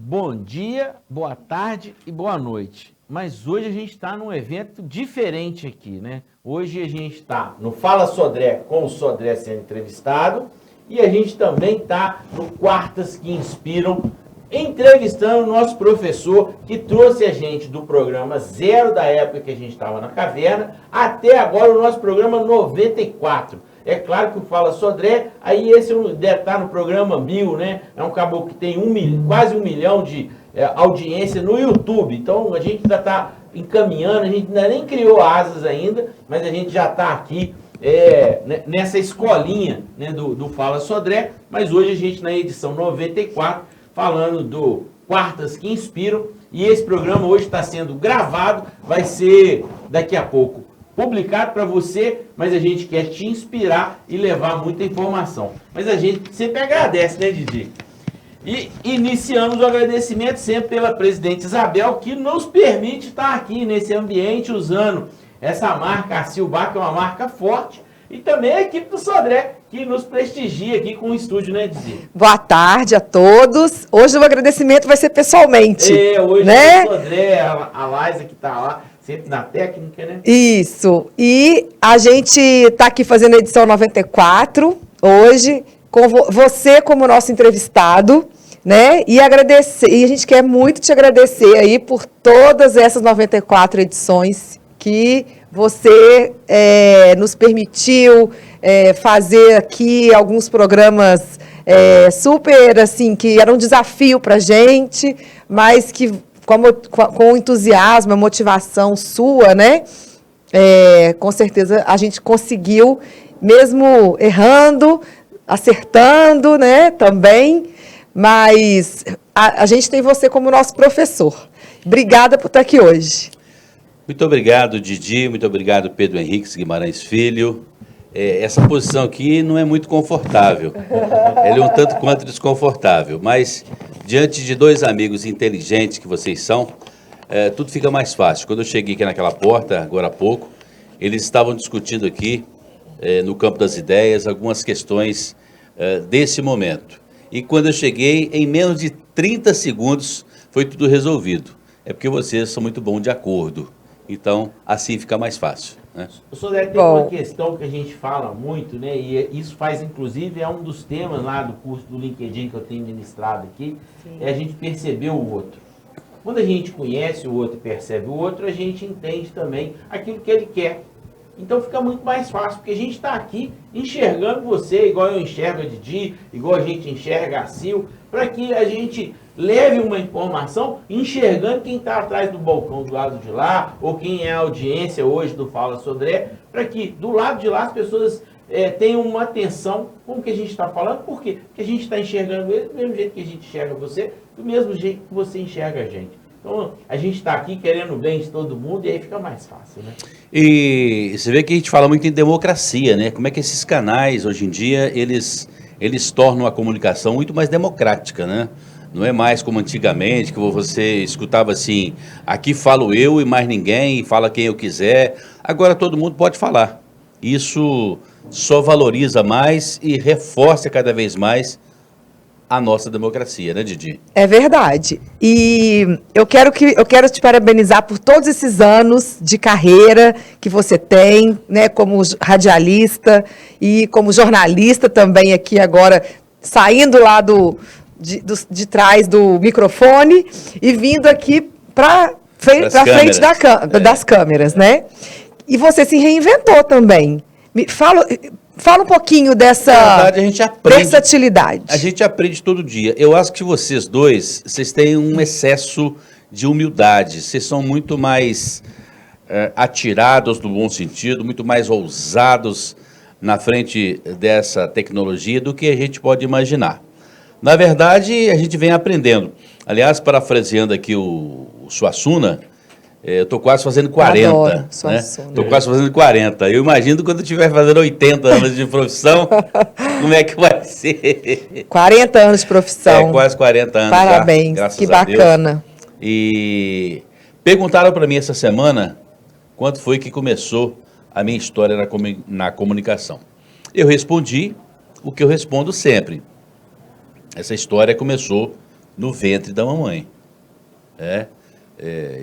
Bom dia, boa tarde e boa noite. Mas hoje a gente está num evento diferente aqui, né? Hoje a gente está no Fala Sodré, com o Sodré sendo entrevistado, e a gente também está no Quartas que Inspiram, entrevistando o nosso professor que trouxe a gente do programa 0 da época que a gente estava na caverna, até agora o nosso programa 94. É claro que o Fala Sodré, aí esse deve estar no programa 1000, né? É um caboclo que tem quase 1 milhão de audiência no YouTube. Então a gente ainda está encaminhando, a gente ainda nem criou asas ainda, mas a gente já está aqui nessa escolinha, né, do Fala Sodré. Mas hoje a gente na edição 94, falando do Quartas que Inspiram, e esse programa hoje está sendo gravado, vai ser daqui a pouco publicado para você, mas a gente quer te inspirar e levar muita informação. Mas a gente sempre agradece, né, Didi? E iniciamos o agradecimento sempre pela presidente Isabel, que nos permite estar aqui nesse ambiente usando essa marca, a Silbar, que é uma marca forte, e também a equipe do Sodré, que nos prestigia aqui com o estúdio, né, Didi? Boa tarde a todos. Hoje o agradecimento vai ser pessoalmente. Hoje né? É o Sodré, a Liza que está lá, sempre na técnica, né? Isso. E a gente está aqui fazendo a edição 94, hoje, com você como nosso entrevistado, né? E agradecer, e a gente quer muito te agradecer aí por todas essas 94 edições que você nos permitiu fazer aqui alguns programas super, assim, que eram um desafio para a gente, mas que com entusiasmo, a motivação sua, né? Com certeza a gente conseguiu, mesmo errando, acertando, né? Também, mas a gente tem você como nosso professor. Obrigada por estar aqui hoje. Muito obrigado, Didi, muito obrigado, Pedro Henrique Guimarães Filho. Essa posição aqui não é muito confortável, ela é um tanto quanto desconfortável, mas diante de dois amigos inteligentes que vocês são, tudo fica mais fácil. Quando eu cheguei aqui naquela porta, agora há pouco, eles estavam discutindo aqui, no campo das ideias, algumas questões desse momento. E quando eu cheguei, em menos de 30 segundos, foi tudo resolvido. É porque vocês são muito bons de acordo. Então, assim fica mais fácil, né? O Sodré tem uma questão que a gente fala muito, né? E isso faz, inclusive, um dos temas lá do curso do LinkedIn que eu tenho ministrado aqui, é a gente perceber o outro. Quando a gente conhece o outro e percebe o outro, a gente entende também aquilo que ele quer. Então fica muito mais fácil, porque a gente está aqui enxergando você, igual eu enxergo a Didi, igual a gente enxerga a Sil, para que a gente leve uma informação enxergando quem está atrás do balcão do lado de lá, ou quem é a audiência hoje do Fala Sodré, para que do lado de lá as pessoas tenham uma atenção com o que a gente está falando. Por quê? Porque a gente está enxergando ele do mesmo jeito que a gente enxerga você, do mesmo jeito que você enxerga a gente. Então, a gente está aqui querendo o bem de todo mundo e aí fica mais fácil, né? E você vê que a gente fala muito em democracia, né? Como é que esses canais, hoje em dia, eles tornam a comunicação muito mais democrática, né? Não é mais como antigamente, que você escutava assim, aqui falo eu e mais ninguém, fala quem eu quiser. Agora todo mundo pode falar. Isso só valoriza mais e reforça cada vez mais a nossa democracia, né, Didi? É verdade. E eu quero te parabenizar por todos esses anos de carreira que você tem, né, como radialista e como jornalista também aqui agora, saindo lá de trás do microfone e vindo aqui para frente das câmeras, né? E você se reinventou também. Fala um pouquinho dessa verdade, a gente aprende, versatilidade. A gente aprende todo dia. Eu acho que vocês dois, vocês têm um excesso de humildade. Vocês são muito mais atirados no bom sentido, muito mais ousados na frente dessa tecnologia do que a gente pode imaginar. Na verdade, a gente vem aprendendo. Aliás, parafraseando aqui o Suassuna, eu estou quase fazendo 40. Adoro, né? Estou quase fazendo 40. Eu imagino quando eu estiver fazendo 80 anos de profissão, como é que vai ser? 40 anos de profissão. Quase 40 anos. Parabéns, graças que a Deus. bacana. E perguntaram para mim essa semana quando foi que começou a minha história na comunicação. Eu respondi o que eu respondo sempre. Essa história começou no ventre da mamãe.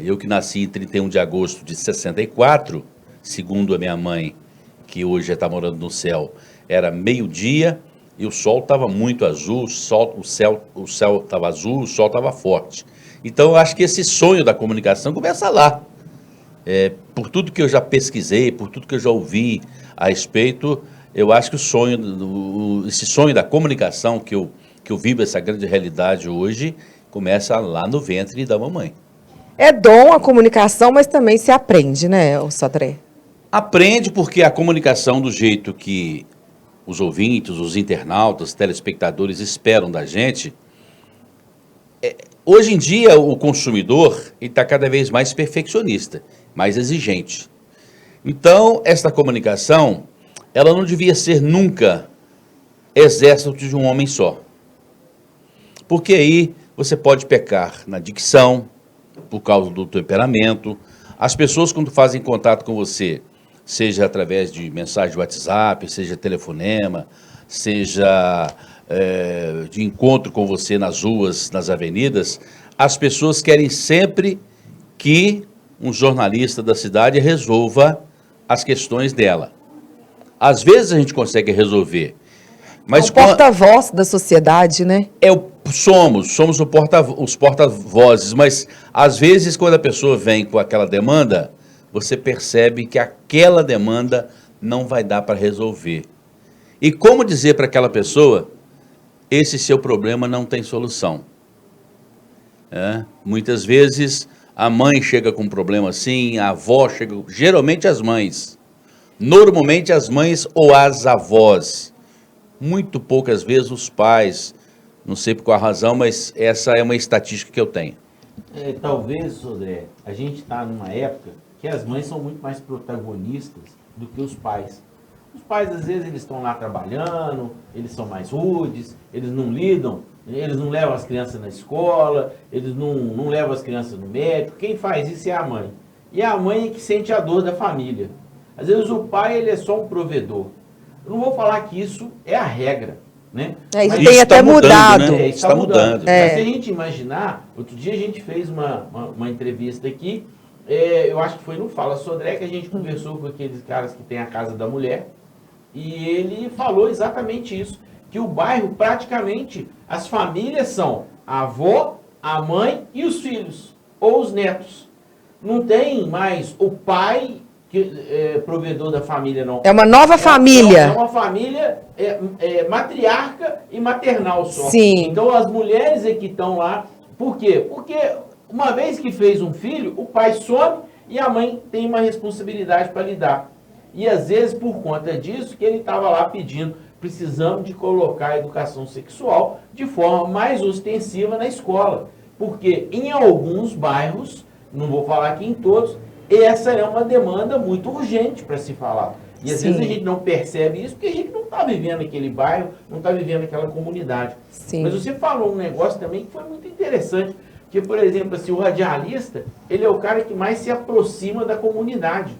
Eu que nasci em 31 de agosto de 64, segundo a minha mãe, que hoje já está morando no céu, era meio-dia e o sol estava muito azul, o céu estava azul, o sol estava forte. Então, eu acho que esse sonho da comunicação começa lá. Por tudo que eu já pesquisei, por tudo que eu já ouvi a respeito, eu acho que esse sonho da comunicação que eu vivo, essa grande realidade hoje, começa lá no ventre da mamãe. É dom a comunicação, mas também se aprende, né, Sodré? Aprende porque a comunicação do jeito que os ouvintes, os internautas, os telespectadores esperam da gente. Hoje em dia, o consumidor está cada vez mais perfeccionista, mais exigente. Então, essa comunicação, ela não devia ser nunca exército de um homem só. Porque aí você pode pecar na dicção, por causa do temperamento. As pessoas, quando fazem contato com você, seja através de mensagem de WhatsApp, seja telefonema, seja de encontro com você nas ruas, nas avenidas, as pessoas querem sempre que um jornalista da cidade resolva as questões dela. Às vezes a gente consegue resolver, mas... o porta-voz da sociedade, né? Somos os porta-vozes, mas às vezes quando a pessoa vem com aquela demanda, você percebe que aquela demanda não vai dar para resolver. E como dizer para aquela pessoa, esse seu problema não tem solução? Muitas vezes a mãe chega com um problema assim, a avó chega, geralmente as mães, normalmente as mães ou as avós, muito poucas vezes os pais. Não sei por qual razão, mas essa é uma estatística que eu tenho. Talvez, Sodré, a gente está numa época que as mães são muito mais protagonistas do que os pais. Os pais, às vezes, eles estão lá trabalhando, eles são mais rudes, eles não lidam, eles não levam as crianças na escola, eles não levam as crianças no médico. Quem faz isso é a mãe. E é a mãe que sente a dor da família. Às vezes o pai, ele é só um provedor. Eu não vou falar que isso é a regra. Né? Isso tem até mudado. Né? Está mudando. Mas se a gente imaginar, outro dia a gente fez uma entrevista aqui, eu acho que foi no Fala Sodré, que a gente conversou com aqueles caras que tem a Casa da Mulher, e ele falou exatamente isso, que o bairro praticamente, as famílias são a avó, a mãe e os filhos, ou os netos. Não tem mais o pai provedor da família, não. É uma nova família. É uma família matriarca e maternal só. Sim. Então as mulheres é que estão lá. Por quê? Porque uma vez que fez um filho, o pai some e a mãe tem uma responsabilidade para lidar. E às vezes por conta disso que ele estava lá pedindo, precisamos de colocar a educação sexual de forma mais ostensiva na escola. Porque em alguns bairros, não vou falar aqui em todos, essa é uma demanda muito urgente para se falar. E às vezes a gente não percebe isso porque a gente não está vivendo aquele bairro, não está vivendo aquela comunidade. Sim. Mas você falou um negócio também que foi muito interessante, que, por exemplo, assim, o radialista, ele é o cara que mais se aproxima da comunidade.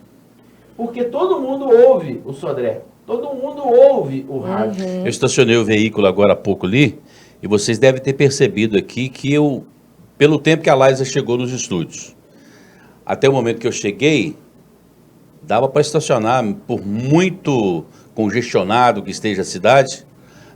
Porque todo mundo ouve o Sodré, todo mundo ouve o rádio. Eu estacionei o veículo agora há pouco ali, e vocês devem ter percebido aqui que pelo tempo que a Laísa chegou nos estúdios, até o momento que eu cheguei, dava para estacionar, por muito congestionado que esteja a cidade,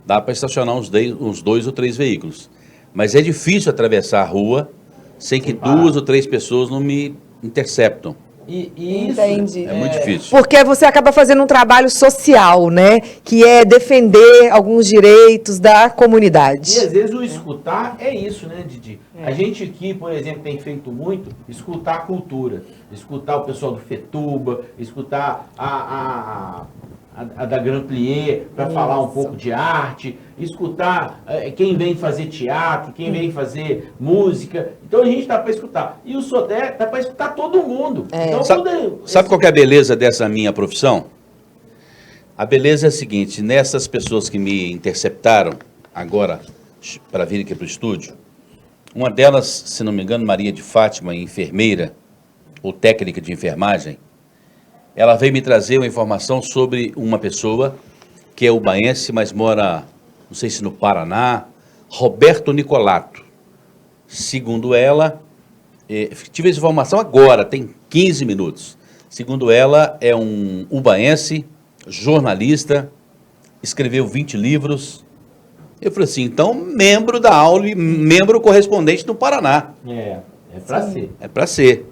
dá para estacionar uns 2 ou 3 veículos. Mas é difícil atravessar a rua sem que 2 ou 3 pessoas não me interceptam. E isso Entendi. É muito difícil. Porque você acaba fazendo um trabalho social, né? Que é defender alguns direitos da comunidade. E às vezes o escutar é isso, né, Didi? A gente aqui, por exemplo, tem feito muito escutar a cultura. Escutar o pessoal do Fetuba, escutar a da Grand Plié para falar um pouco de arte, escutar quem vem fazer teatro, quem vem fazer música. Então a gente está para escutar. E o Sodré está para escutar todo mundo. Então, sabe qual que é a beleza dessa minha profissão? A beleza é a seguinte, nessas pessoas que me interceptaram agora para vir aqui para o estúdio, uma delas, se não me engano, Maria de Fátima, enfermeira ou técnica de enfermagem, ela veio me trazer uma informação sobre uma pessoa que é ubaense, mas mora, não sei se no Paraná, Roberto Nicolato. segundo ela, tive essa informação agora, tem 15 minutos. Segundo ela, é um ubaense, jornalista, escreveu 20 livros. Eu falei assim, então, membro da Auli, membro correspondente do Paraná. É para ser. É para ser.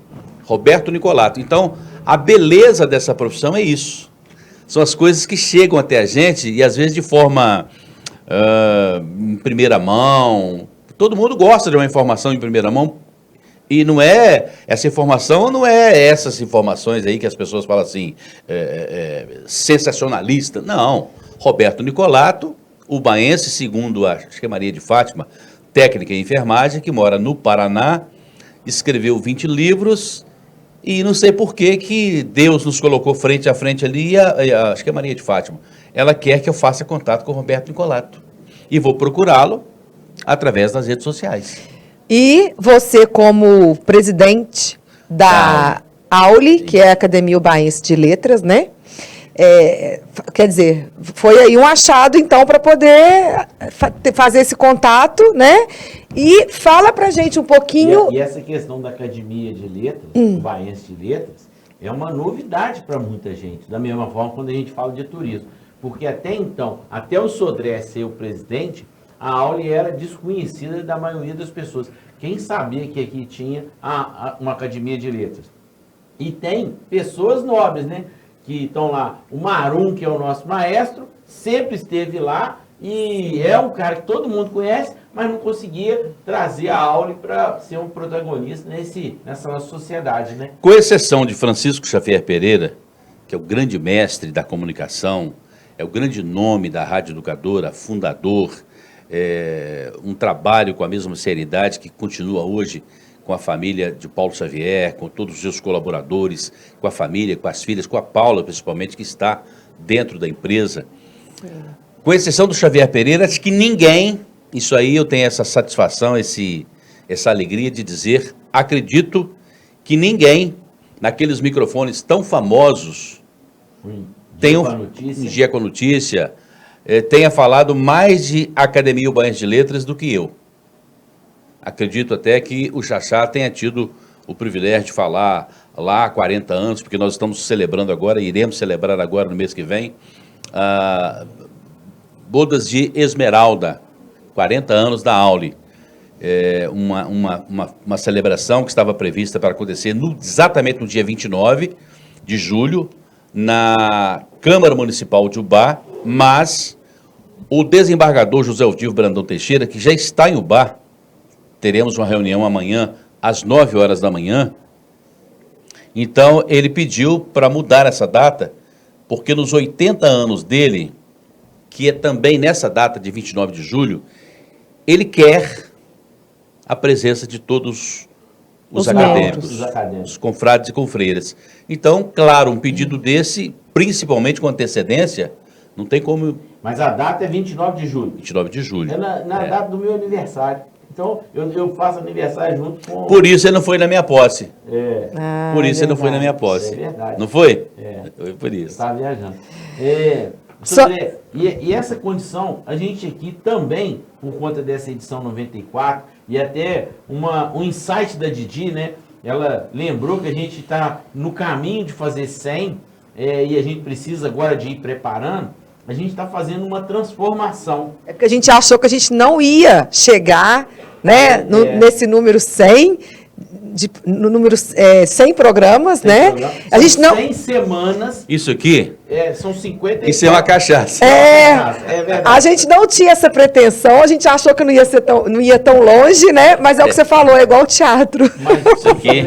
Roberto Nicolato. Então, a beleza dessa profissão é isso. São as coisas que chegam até a gente e, às vezes, de forma em primeira mão. Todo mundo gosta de uma informação em primeira mão. E não é, essa informação não é essas informações aí que as pessoas falam assim, sensacionalista. Não. Roberto Nicolato, ubaense, segundo acho que é Maria de Fátima, técnica em enfermagem, que mora no Paraná, escreveu 20 livros e não sei por que Deus nos colocou frente a frente ali, acho que é Maria de Fátima. Ela quer que eu faça contato com o Roberto Nicolato. E vou procurá-lo através das redes sociais. E você, como presidente da Auli, que é a Academia Ubaense de Letras, né? Quer dizer, foi aí um achado, então, para poder fazer esse contato, né? E fala pra gente um pouquinho... E essa questão da Academia de Letras, Ubaense de Letras, é uma novidade para muita gente, da mesma forma quando a gente fala de turismo. Porque até então, até o Sodré ser o presidente, a Auli era desconhecida da maioria das pessoas. Quem sabia que aqui tinha uma Academia de Letras? E tem pessoas nobres, né? Que estão lá. O Marum, que é o nosso maestro, sempre esteve lá e é um cara que todo mundo conhece, mas não conseguia trazer a Auli para ser um protagonista nessa nossa sociedade, né? Com exceção de Francisco Xavier Pereira, que é o grande mestre da comunicação, é o grande nome da Rádio Educadora, fundador, um trabalho com a mesma seriedade que continua hoje com a família de Paulo Xavier, com todos os seus colaboradores, com a família, com as filhas, com a Paula, principalmente, que está dentro da empresa. Sim. Com exceção do Xavier Pereira, acho que ninguém, isso aí eu tenho essa satisfação, essa alegria de dizer, acredito que ninguém, naqueles microfones tão famosos, tenha um Dia com a Notícia, tenha falado mais de Academia Ubaense de Letras do que eu. Acredito até que o Xaxá tenha tido o privilégio de falar lá há 40 anos, porque nós estamos celebrando agora, iremos celebrar agora no mês que vem, Bodas de Esmeralda, 40 anos da Auli. Uma celebração que estava prevista para acontecer exatamente no dia 29 de julho, na Câmara Municipal de Ubá, mas o desembargador José Aldivo Brandão Teixeira, que já está em Ubá, teremos uma reunião amanhã, às 9 horas da manhã. Então, ele pediu para mudar essa data, porque nos 80 anos dele, que é também nessa data de 29 de julho, ele quer a presença de todos os acadêmicos, os confrades e confreiras. Então, claro, um pedido desse, principalmente com antecedência, não tem como... Mas a data é 29 de julho. 29 de julho. É na data do meu aniversário. Então, eu faço aniversário junto com... Por isso ele não foi na minha posse. Por isso ele não foi na minha posse. É verdade. Não foi? Foi por isso. Estava viajando. E essa condição, a gente aqui também, por conta dessa edição 94, e até um insight da Didi, né? Ela lembrou que a gente está no caminho de fazer 100, e a gente precisa agora de ir preparando. A gente está fazendo uma transformação. É porque a gente achou que a gente não ia chegar, né, nesse número 100, no número 100 programas, 100 né? Programas. A gente não... 100 semanas. Isso aqui? São 50. Isso é uma cachaça. É verdade. A gente não tinha essa pretensão, a gente achou que não ia tão longe, né? Mas é o que você falou, é igual o teatro. Mas isso aqui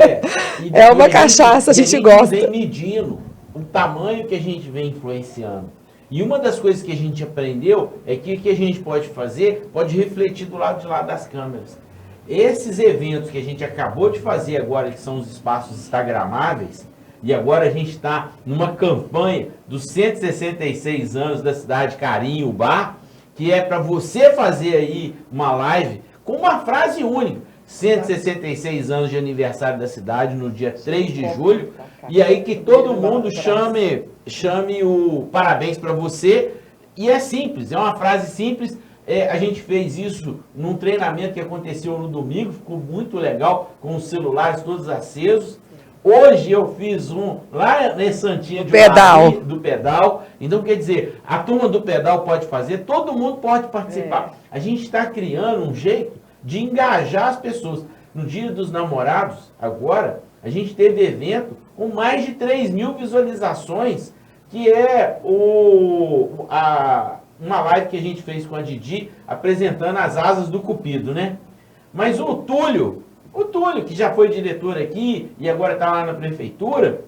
é uma cachaça, a gente gosta. A gente vem medindo o tamanho que a gente vem influenciando. E uma das coisas que a gente aprendeu é que o que a gente pode fazer, pode refletir do lado de lá das câmeras. Esses eventos que a gente acabou de fazer agora, que são os espaços instagramáveis, e agora a gente está numa campanha dos 166 anos da cidade Carinho Ubá, que é para você fazer aí uma live com uma frase única. 166 anos de aniversário da cidade no dia 3 de julho, e aí que todo mundo chame o parabéns para você, e é simples, é uma frase simples, A gente fez isso num treinamento que aconteceu no domingo, ficou muito legal, com os celulares todos acesos. Hoje eu fiz um lá nesse Santinha de Pedal. do pedal. Então, quer dizer, a turma do pedal pode fazer, todo mundo pode participar. A gente está criando um jeito de engajar as pessoas. No Dia dos Namorados, agora, a gente teve evento com mais de 3.000 visualizações, que é uma live que a gente fez com a Didi, apresentando as asas do Cupido, né? Mas o Túlio, que já foi diretor aqui e agora está lá na prefeitura,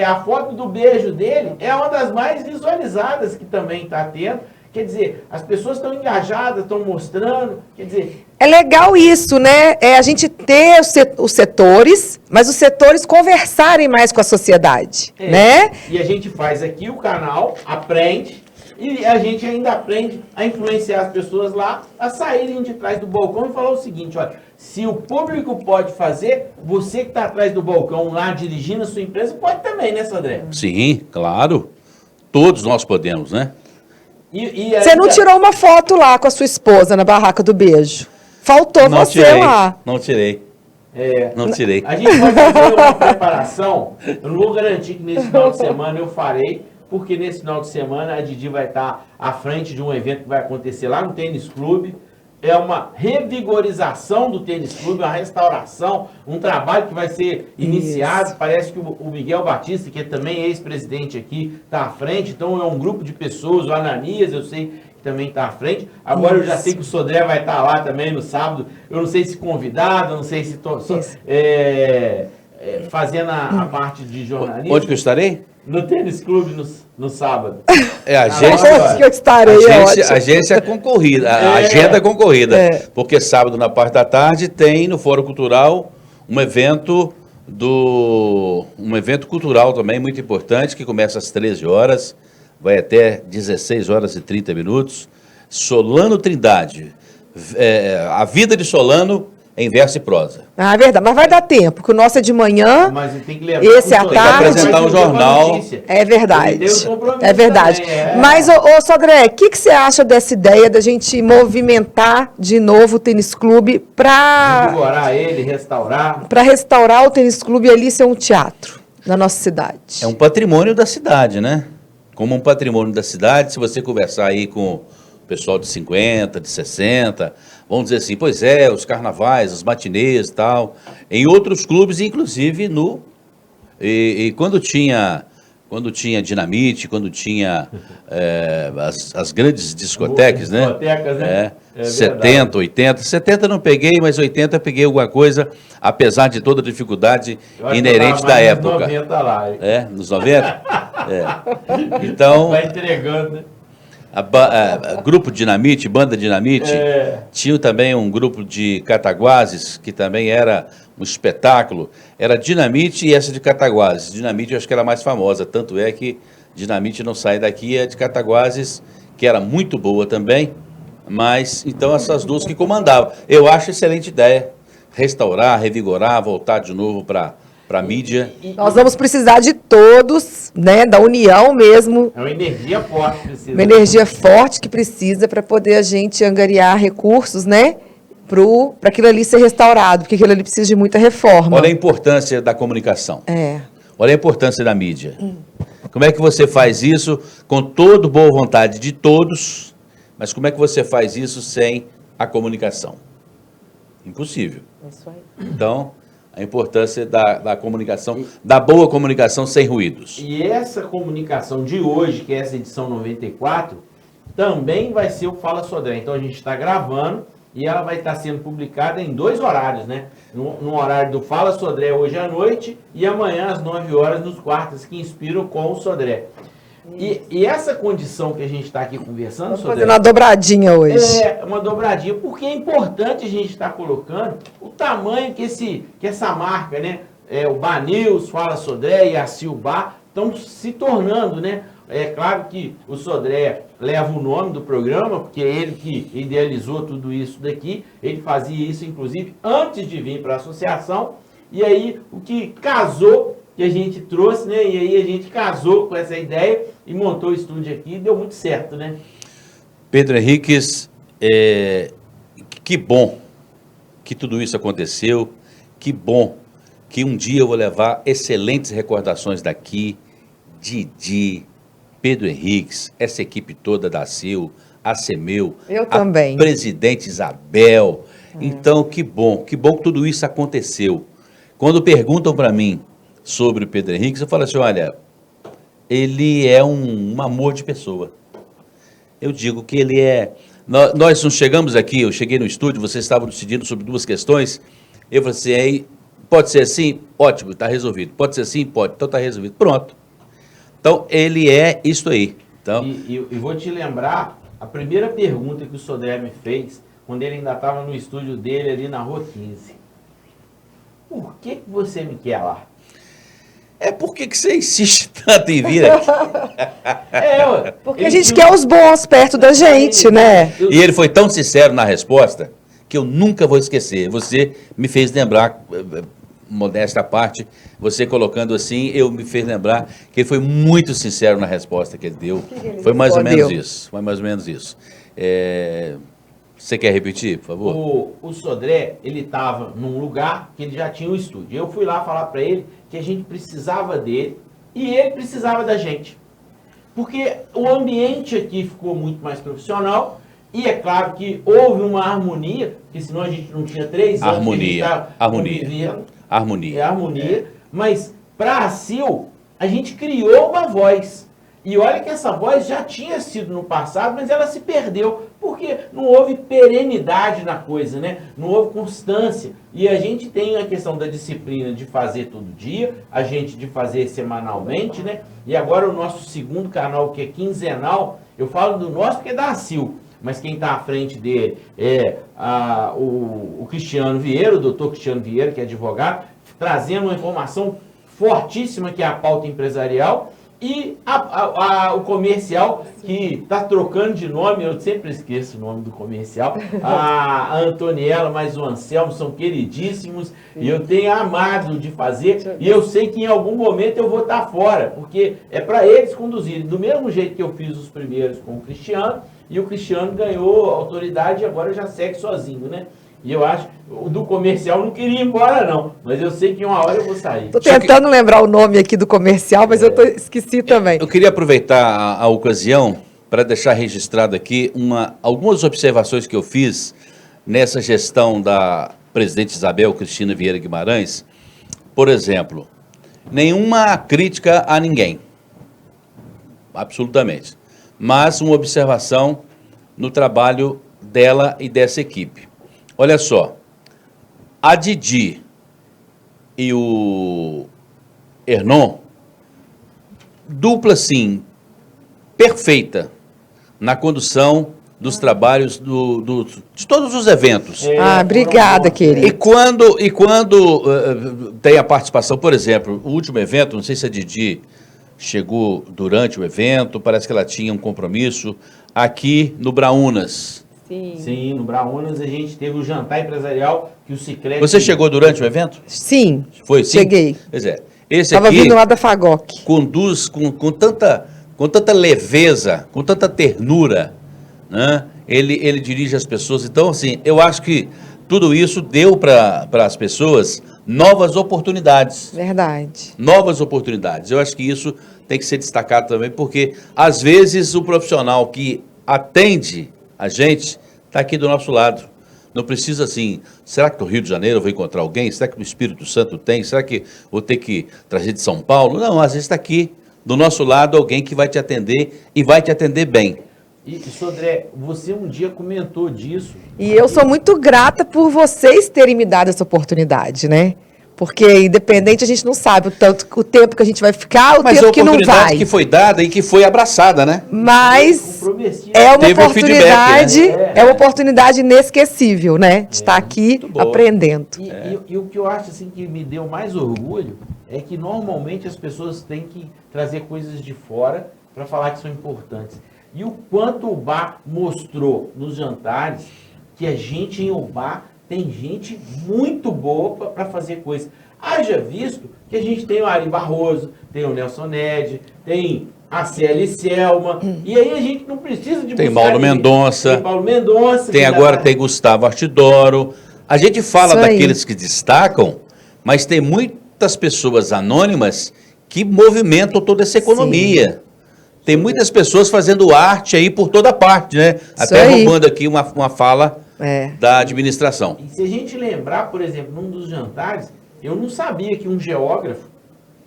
a foto do beijo dele é uma das mais visualizadas que também está tendo. Quer dizer, as pessoas estão engajadas, estão mostrando, quer dizer... É legal isso, né? A gente ter os setores, mas os setores conversarem mais com a sociedade, né? E a gente faz aqui o canal, aprende, e a gente ainda aprende a influenciar as pessoas lá a saírem de trás do balcão e falar o seguinte, olha, se o público pode fazer, você que está atrás do balcão lá dirigindo a sua empresa, pode também, né, Sodré? Sim, claro. Todos nós podemos, né? Você não tirou uma foto lá com a sua esposa na barraca do beijo? Faltou Não você tirei, lá. não tirei. Não tirei. A gente vai fazer uma preparação, eu não vou garantir que nesse final de semana eu farei, porque nesse final de semana a Didi vai estar à frente de um evento que vai acontecer lá no Tênis Clube. É uma revigorização do Tênis Clube, uma restauração, um trabalho que vai ser iniciado. Parece que o Miguel Batista, que é também ex-presidente aqui, está à frente. Então é um grupo de pessoas, o Ananias, eu sei que também está à frente. Agora eu já sei que o Sodré vai estar lá também no sábado. Eu não sei se convidado, eu não sei se fazendo a parte de jornalismo. Onde que eu estarei? No Tênis Clube no sábado. A agência, Onde que eu estarei, agência concorrida, a agenda concorrida. Porque sábado, na parte da tarde, tem no Fórum Cultural um evento cultural também muito importante, que começa às 13 horas, vai até 16 horas e 30 minutos. Solano Trindade. A vida de Solano em verso e prosa. Ah, é verdade. Mas vai dar tempo, porque o nosso é de manhã, Mas tem que levar esse à tem que tarde. apresentar um jornal. É verdade. É verdade. Também, Mas, Sodré, o que você acha dessa ideia da gente movimentar de novo o Tênis Clube para Revigorar ele, restaurar. restaurar o Tênis Clube e ali ser um teatro na nossa cidade? É um patrimônio da cidade, né? Como um patrimônio da cidade, se você conversar aí com o pessoal de 50, de 60, vão dizer assim, pois é, os carnavais, os matinês e tal. Em outros clubes, inclusive quando tinha Dinamite, quando tinha as grandes discotecas, né? Discotecas, né? 70, 80. 70 não peguei, mas 80 peguei alguma coisa, apesar de toda a dificuldade inerente da época. Nos 90 lá. Nos 90? Então, Vai entregando, né? Grupo Dinamite, Banda Dinamite, tinha também um grupo de Cataguases, que também era um espetáculo, era Dinamite e essa de Cataguases. Dinamite eu acho que era a mais famosa, tanto é que Dinamite não sai daqui, é de Cataguases, que era muito boa também, mas então essas duas que comandavam. Eu acho excelente ideia, restaurar, revigorar, voltar de novo para a mídia. Nós vamos precisar de todos, né, da união mesmo. É uma energia forte que precisa. Uma energia forte que precisa para poder a gente angariar recursos, né, para aquilo ali ser restaurado, porque aquilo ali precisa de muita reforma. Olha a importância da comunicação. Olha a importância da mídia. Como é que você faz isso com toda boa vontade de todos, mas como é que você faz isso sem a comunicação? Impossível. É isso aí. Então, a importância da comunicação, da boa comunicação sem ruídos. E essa comunicação de hoje, que é essa edição 94, também vai ser o Fala Sodré. Então a gente está gravando e ela vai estar sendo publicada em 2 horários, né? No horário do Fala Sodré hoje à noite e amanhã às 9 horas nos quartos que inspiram com o Sodré. E essa condição que a gente está aqui conversando, Estamos fazendo uma dobradinha hoje. É uma dobradinha, porque é importante a gente estar colocando o tamanho que essa marca, né? O Bar News, Fala Sodré e a Silbar estão se tornando, né? É claro que o Sodré leva o nome do programa, porque é ele que idealizou tudo isso daqui. Ele fazia isso, inclusive, antes de vir para a associação. E aí, o que casou, que a gente trouxe, né? E aí a gente casou com essa ideia e montou o estúdio aqui e deu muito certo, né? Pedro Henriques, Que bom que tudo isso aconteceu, que bom que um dia eu vou levar excelentes recordações daqui, Didi, Pedro Henriques, essa equipe toda da CIL, a CEMEU, Eu também. a presidente Isabel. Então, que bom que tudo isso aconteceu. Quando perguntam para mim sobre o Pedro Henriques, eu falo assim, olha, ele é um amor de pessoa. Eu digo que ele é... Nós não chegamos aqui, eu cheguei no estúdio, vocês estavam decidindo sobre duas questões, eu falei assim, aí, pode ser assim? Ótimo, está resolvido. Pode ser assim? Pode, então está resolvido. Pronto. Então, ele é isso aí. Então, E vou te lembrar, a primeira pergunta que o Sodré me fez, quando ele ainda estava no estúdio dele ali na Rua 15. Por que você me quer lá? por que você insiste tanto em vir aqui? Ué, Porque a gente quer os bons perto da gente, né? E ele foi tão sincero na resposta que eu nunca vou esquecer. Você me fez lembrar, modesta parte, você colocando assim, me fez lembrar que ele foi muito sincero na resposta que ele deu. Foi mais ou menos isso. Foi mais ou menos isso. Você quer repetir, por favor? O Sodré, ele estava num lugar que ele já tinha um estúdio. Eu fui lá falar para ele que a gente precisava dele e ele precisava da gente. Porque o ambiente aqui ficou muito mais profissional e é claro que houve uma harmonia, porque senão a gente não tinha 3 anos que a gente estava convivendo. Harmonia. Mas para a CIL, a gente criou uma voz. E olha que essa voz já tinha sido no passado, mas ela se perdeu, porque não houve perenidade na coisa, né? Não houve constância. E a gente tem a questão da disciplina de fazer todo dia, a gente de fazer semanalmente, né? E agora o nosso segundo canal, que é quinzenal, eu falo do nosso porque é da CIL, mas quem está à frente dele é o Cristiano Vieira, o doutor Cristiano Vieira, que é advogado, trazendo uma informação fortíssima que é a pauta empresarial. E o comercial, que está trocando de nome, eu sempre esqueço o nome do comercial, a Antoniela, mais o Anselmo, são queridíssimos, e eu tenho amado de fazer, e eu sei que em algum momento eu vou estar fora, porque é para eles conduzirem, do mesmo jeito que eu fiz os primeiros com o Cristiano, e o Cristiano ganhou autoridade e agora já segue sozinho, né? E eu acho, o do comercial não queria ir embora não, mas eu sei que uma hora eu vou sair. Tô tentando lembrar o nome aqui do comercial, mas eu esqueci também. Eu queria aproveitar a ocasião para deixar registrado aqui algumas observações que eu fiz nessa gestão da presidente Isabel Cristina Vieira Guimarães. Por exemplo, nenhuma crítica a ninguém, absolutamente, mas uma observação no trabalho dela e dessa equipe. Olha só, a Didi e o Hernon, dupla, sim, perfeita na condução dos trabalhos de todos os eventos. Obrigada, querido. E quando tem a participação, por exemplo, o último evento, não sei se a Didi chegou durante o evento, parece que ela tinha um compromisso aqui no Braunas. Sim, no Braunas a gente teve o jantar empresarial que o Sicredi... Você chegou durante o evento? Sim. Foi, sim? Cheguei. Pois é. Esse Estava aqui vindo lá da Fagoc. conduz com tanta leveza, com tanta ternura, né? Ele dirige as pessoas. Então, assim, eu acho que tudo isso deu para as pessoas novas oportunidades. Verdade. Novas oportunidades. Eu acho que isso tem que ser destacado também, porque, às vezes, o profissional que atende a gente está aqui do nosso lado. Não precisa assim, será que no Rio de Janeiro eu vou encontrar alguém? Será que no Espírito Santo tem? Será que vou ter que trazer de São Paulo? Não, às vezes está aqui do nosso lado alguém que vai te atender e vai te atender bem. E Sodré, você um dia comentou disso. E eu sou muito grata por vocês terem me dado essa oportunidade, né? Porque, independente, a gente não sabe o tempo que a gente vai ficar, tempo que não vai. Mas a oportunidade que foi dada e que foi abraçada, né? Mas é uma oportunidade, feedback, né? É uma oportunidade inesquecível, né? De estar aqui aprendendo. E o que eu acho assim que me deu mais orgulho é que normalmente as pessoas têm que trazer coisas de fora para falar que são importantes. E o quanto o bar mostrou nos jantares que a gente em Ubá tem gente muito boa para fazer coisa. Haja visto que a gente tem o Ari Barroso, tem o Nelson Ned, tem a Célia Selma, e aí a gente não precisa de Tem buscar Paulo ninguém. Mendonça. Tem Paulo Mendonça. Tem agora, tem Gustavo Artidoro. A gente fala Isso aí. daqueles que destacam, mas tem muitas pessoas anônimas que movimentam toda essa economia. Tem muitas pessoas fazendo arte aí por toda parte, né? Até aí. roubando aqui uma fala É. da administração. E se a gente lembrar, por exemplo, num dos jantares, eu não sabia que um geógrafo,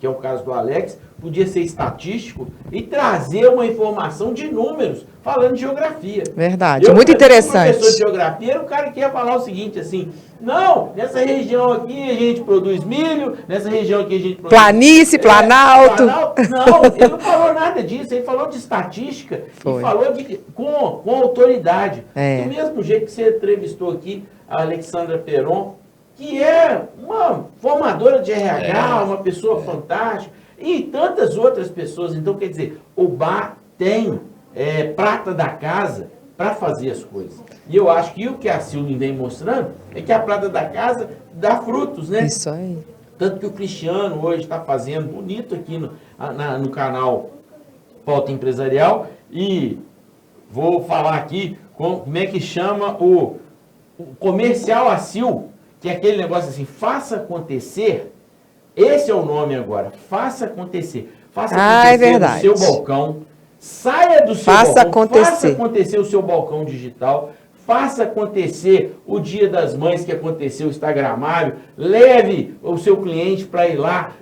que é o caso do Alex, podia ser estatístico e trazer uma informação de números, falando de geografia. Verdade, muito interessante. O professor de geografia era o cara que ia falar o seguinte, assim, não, nessa região aqui a gente produz milho, nessa região aqui a gente produz... Planície, Planalto. Não, ele não falou nada disso, ele falou de estatística Foi. e falou com autoridade. É. Do mesmo jeito que você entrevistou aqui a Alexandra Peron, que é uma formadora de RH, uma pessoa fantástica, e tantas outras pessoas. Então, quer dizer, o bar tem prata da casa para fazer as coisas. E eu acho que o que a Silvia vem mostrando é que a prata da casa dá frutos, né? Isso aí. Tanto que o Cristiano hoje está fazendo bonito aqui no canal Pauta Empresarial. E vou falar aqui como é que chama o comercial ACIL, que é aquele negócio assim, faça acontecer. Esse é o nome agora, faça acontecer. Faça acontecer é verdade. no seu balcão. Saia do seu Faça balcão, acontecer. faça acontecer o seu balcão digital. Faça acontecer o Dia das Mães que aconteceu, o Instagramável. Leve o seu cliente para ir lá.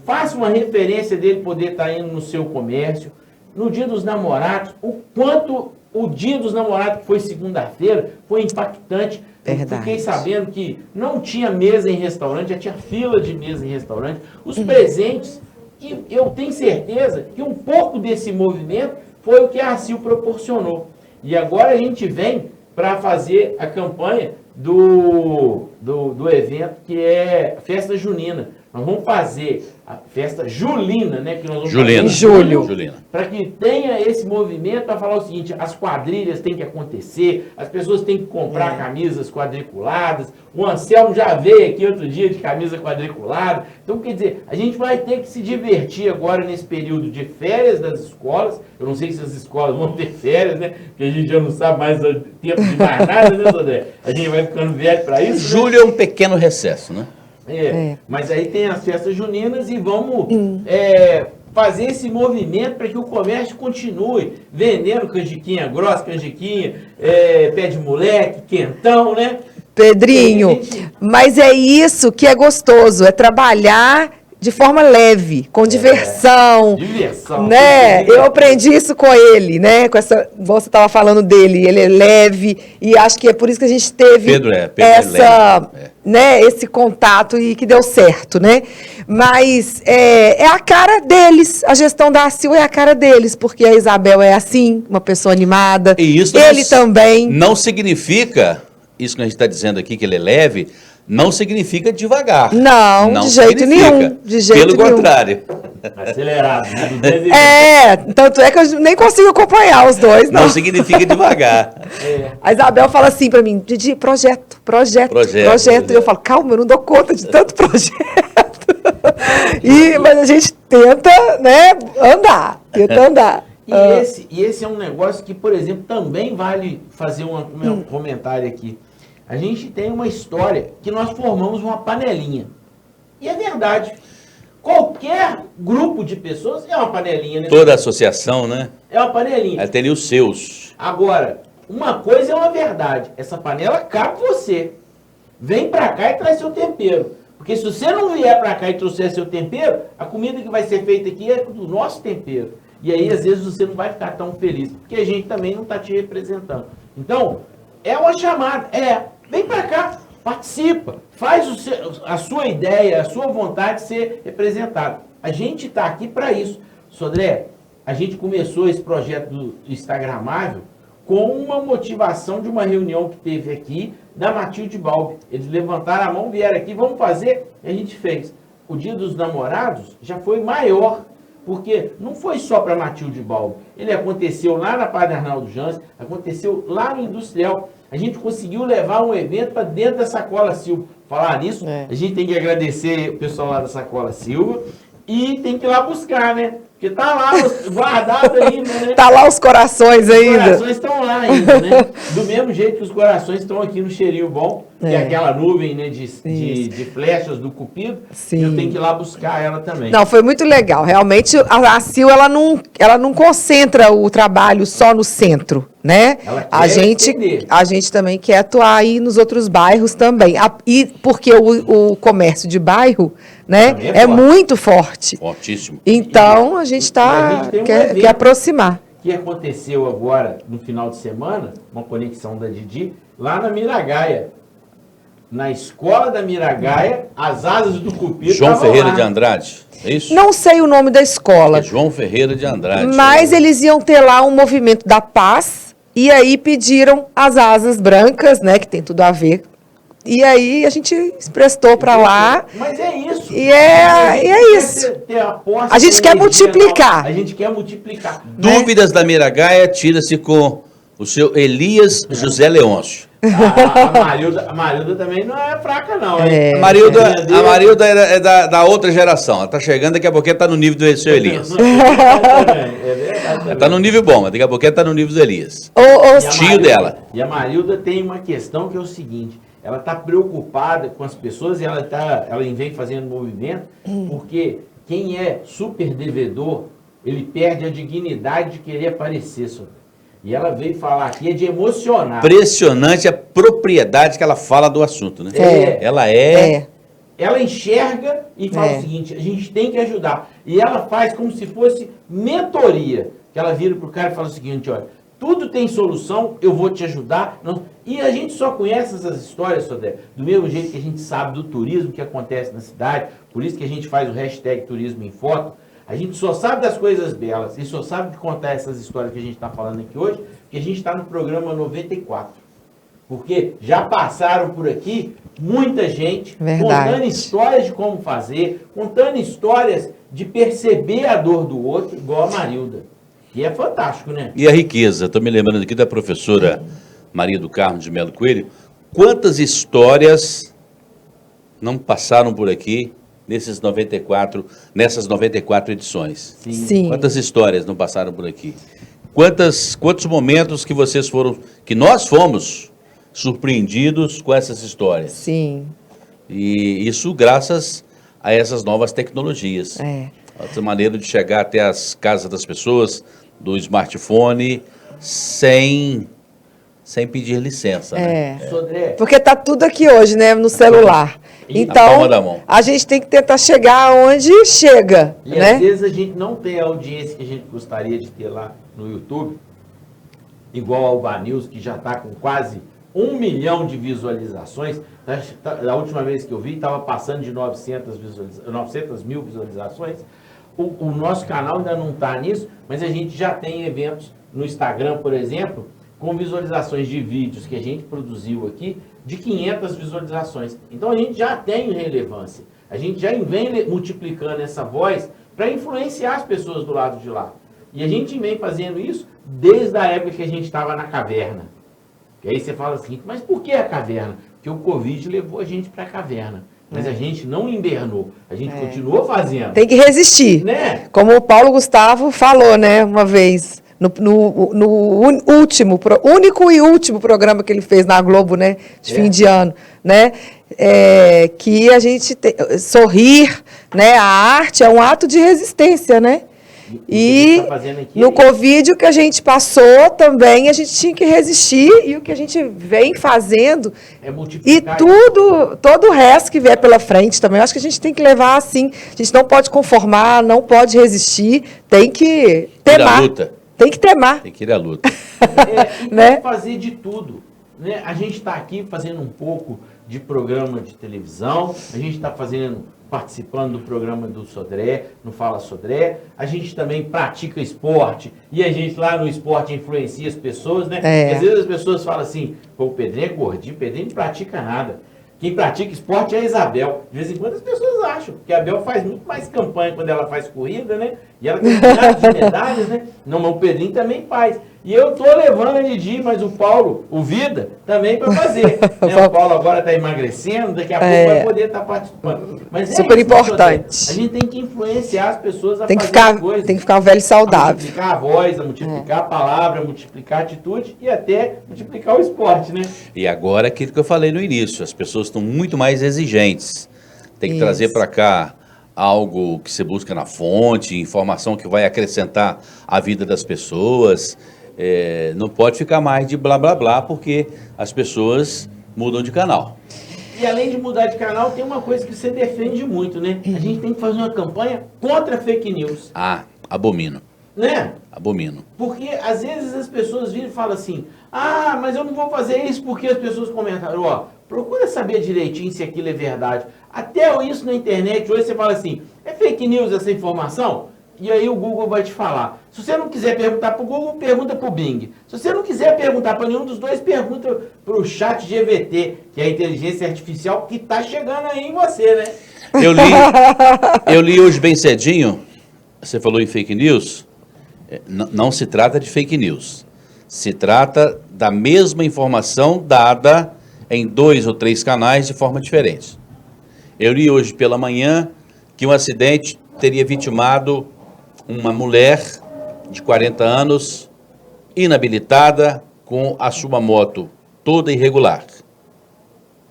Faça uma referência dele poder estar indo no seu comércio. No Dia dos Namorados, o quanto o Dia dos Namorados, que foi segunda-feira, foi impactante. Verdade. Eu fiquei sabendo que não tinha mesa em restaurante, já tinha fila de mesa em restaurante. Os presentes, e eu tenho certeza que um pouco desse movimento foi o que a ACIL proporcionou. E agora a gente vem para fazer a campanha do evento que é Festa Junina. Nós vamos fazer a festa julina, né? Que nós vamos fazer Em julho. para que tenha esse movimento para falar o seguinte, as quadrilhas têm que acontecer, as pessoas têm que comprar camisas quadriculadas. O Anselmo já veio aqui outro dia de camisa quadriculada. Então, quer dizer, a gente vai ter que se divertir agora nesse período de férias das escolas. Eu não sei se as escolas vão ter férias, né? Porque a gente já não sabe mais o tempo de mais nada, né, Sodré? A gente vai ficando velho para isso. Julho é um pequeno recesso, né? Mas aí tem as festas juninas e vamos fazer esse movimento para que o comércio continue vendendo canjiquinha grossa, canjiquinha, pé de moleque, quentão, né? Pedrinho, mas é isso que é gostoso, é trabalhar de forma leve, com diversão. Diversão. Né? Eu aprendi isso com ele, né? Com essa, você estava falando dele, ele é leve e acho que é por isso que a gente teve Pedro é leve. Né, esse contato e que deu certo, né? Mas é a cara deles, a gestão da ACIL é a cara deles, porque a Isabel é assim, uma pessoa animada. E isso ele também. Não significa, isso que a gente está dizendo aqui, que ele é leve, não significa devagar. Não, de jeito significa. nenhum. De jeito Pelo nenhum. contrário. Acelerado. Tanto é que eu nem consigo acompanhar os dois, não. Não significa devagar. A Isabel fala assim pra mim, Didi, projeto. E eu falo, calma, eu não dou conta de tanto projeto. Mas a gente tenta, né, andar. E esse é um negócio que, por exemplo, também vale fazer um comentário aqui. A gente tem uma história que nós formamos uma panelinha. E é verdade. Qualquer grupo de pessoas é uma panelinha, né? Toda associação, né? É uma panelinha. Ela teria os seus. Agora, uma coisa é uma verdade. Essa panela cabe você. Vem pra cá e traz seu tempero. Porque se você não vier pra cá e trouxer seu tempero, a comida que vai ser feita aqui é do nosso tempero. E aí, às vezes, você não vai ficar tão feliz. Porque a gente também não está te representando. Então, é uma chamada. Vem pra cá. Participa, faz a sua ideia, a sua vontade ser representada. A gente está aqui para isso. Sodré, a gente começou esse projeto do Instagramável com uma motivação de uma reunião que teve aqui da Matilde Balbi. Eles levantaram a mão, vieram aqui, vamos fazer, e a gente fez. O Dia dos Namorados já foi maior, porque não foi só para Matilde Balbi. Ele aconteceu lá na Padre Arnaldo Jansen, aconteceu lá no Industrial. A gente conseguiu levar um evento para dentro da Sacola Silva. Falar nisso, a gente tem que agradecer o pessoal lá da Sacola Silva e tem que ir lá buscar, né? Porque tá lá guardado ainda, né? Tá lá os corações ainda. Os corações estão lá ainda, né? Do mesmo jeito que os corações estão aqui no Cheirinho Bom, que é aquela nuvem, né, de flechas do Cupido. Sim. Eu tenho que ir lá buscar ela também. Não, foi muito legal. Realmente, a Sil, ela não concentra o trabalho só no centro, né? Ela quer A gente também quer atuar aí nos outros bairros também. E porque o comércio de bairro, né, Também é forte. muito forte. Fortíssimo. Então, a gente quer aproximar. Que aconteceu agora, no final de semana, uma conexão da Didi, lá na Miragaia. Na escola da Miragaia, as asas do Cupido João estavam Ferreira lá. de Andrade, é isso? Não sei o nome da escola, É João Ferreira de Andrade. mas eles iam ter lá um movimento da paz, e aí pediram as asas brancas, né, que tem tudo a ver. E aí a gente emprestou para lá. Mas é isso. E é isso. A gente quer multiplicar. A gente quer multiplicar. Dúvidas da Miragaia, tira-se com o seu Elias José Leôncio. A Marilda também não é fraca, não. Hein? A Marilda é da outra geração. Ela tá chegando, daqui a pouquinho está no nível do seu Elias. É verdade. Ela tá no nível bom, mas daqui a pouquinho está no nível do Elias. Tio dela. E a Marilda tem uma questão que é o seguinte: ela está preocupada com as pessoas e ela vem fazendo movimento, porque quem é super devedor, ele perde a dignidade de querer aparecer, senhor. E ela veio falar aqui, é de emocionar. Impressionante a propriedade que ela fala do assunto, né? Ela enxerga e fala o seguinte: a gente tem que ajudar. E ela faz como se fosse mentoria. Que ela vira pro cara e fala o seguinte: olha, tudo tem solução, eu vou te ajudar. Não. E a gente só conhece essas histórias, Sodré, do mesmo jeito que a gente sabe do turismo que acontece na cidade, por isso que a gente faz o hashtag Turismo em Foto. A gente só sabe das coisas belas e só sabe de contar essas histórias que a gente está falando aqui hoje, porque a gente está no programa 94. Porque já passaram por aqui muita gente contando histórias de como fazer, contando histórias de perceber a dor do outro, igual a Marilda. E é fantástico, né? E a riqueza, estou me lembrando aqui da professora Maria do Carmo de Melo Coelho. Quantas histórias não passaram por aqui nessas 94 edições? Sim. Quantas histórias não passaram por aqui? Quantos momentos que nós fomos surpreendidos com essas histórias? Sim. E isso graças a essas novas tecnologias. Essa maneira de chegar até as casas das pessoas, do smartphone, sem pedir licença. Né? Porque tá tudo aqui hoje, né, no celular. Então, a gente tem que tentar chegar onde chega, e né? Às vezes a gente não tem a audiência que a gente gostaria de ter lá no YouTube, igual ao Vanils, que já está com quase 1 milhão de visualizações. Da última vez que eu vi, estava passando de 900 mil visualizações. O nosso canal ainda não está nisso, mas a gente já tem eventos no Instagram, por exemplo, com visualizações de vídeos que a gente produziu aqui, de 500 visualizações. Então a gente já tem relevância. A gente já vem multiplicando essa voz para influenciar as pessoas do lado de lá. E a gente vem fazendo isso desde a época que a gente estava na caverna. E aí você fala assim, mas por que a caverna? Porque o Covid levou a gente para a caverna. Mas a gente não invernou, a gente continuou fazendo. Tem que resistir. Né? Como o Paulo Gustavo falou, né, uma vez, no único e último programa que ele fez na Globo, né, de fim de ano, né, que a gente sorrir, né, a arte é um ato de resistência, né? E no Covid, o que a gente passou também, a gente tinha que resistir, e o que a gente vem fazendo, e todo o resto que vier pela frente também, eu acho que a gente tem que levar assim, a gente não pode conformar, não pode resistir, tem que temar. Tem que temar. Tem que ir à luta. Tem que fazer de tudo. Né? A gente está aqui fazendo um pouco de programa de televisão, a gente está participando do programa do Sodré, no Fala Sodré, a gente também pratica esporte, e a gente lá no esporte influencia as pessoas, né? Às vezes as pessoas falam assim, pô, o Pedrinho é gordinho, o Pedrinho não pratica nada. Quem pratica esporte é a Isabel. De vez em quando as pessoas acham que a Abel faz muito mais campanha quando ela faz corrida, né? E ela tem milhares de medalhas, né? Não, mas o Pedrinho também faz. E eu tô levando a Didi, mas o Paulo, o Vida, também para fazer. Né? O Paulo agora está emagrecendo, daqui a pouco vai poder estar participando. Mas super importante. A gente tem que influenciar as pessoas a tem que fazer ficar, coisas. Tem que ficar um velho saudável. A multiplicar a voz, a multiplicar a palavra, a multiplicar a atitude e até multiplicar o esporte, né? E agora aquilo que eu falei no início, as pessoas estão muito mais exigentes. Tem que Isso. trazer para cá algo que você busca na fonte, informação que vai acrescentar a vida das pessoas. Não pode ficar mais de blá blá blá, porque as pessoas mudam de canal. E além de mudar de canal, tem uma coisa que você defende muito, né? A gente tem que fazer uma campanha contra fake news. Ah, abomino. Né? Abomino. Porque às vezes as pessoas viram e falam assim, mas eu não vou fazer isso porque as pessoas comentaram. Ó, procura saber direitinho se aquilo é verdade. Até isso na internet, hoje você fala assim, é fake news essa informação? E aí o Google vai te falar. Se você não quiser perguntar para o Google, pergunta para o Bing. Se você não quiser perguntar para nenhum dos dois, pergunta para o chat GVT, que é a inteligência artificial que está chegando aí em você, né? Eu li hoje bem cedinho, você falou em fake news, não se trata de fake news. Se trata da mesma informação dada em 2 ou 3 canais de forma diferente. Eu li hoje pela manhã que um acidente teria vitimado uma mulher de 40 anos, inabilitada, com a sua moto toda irregular.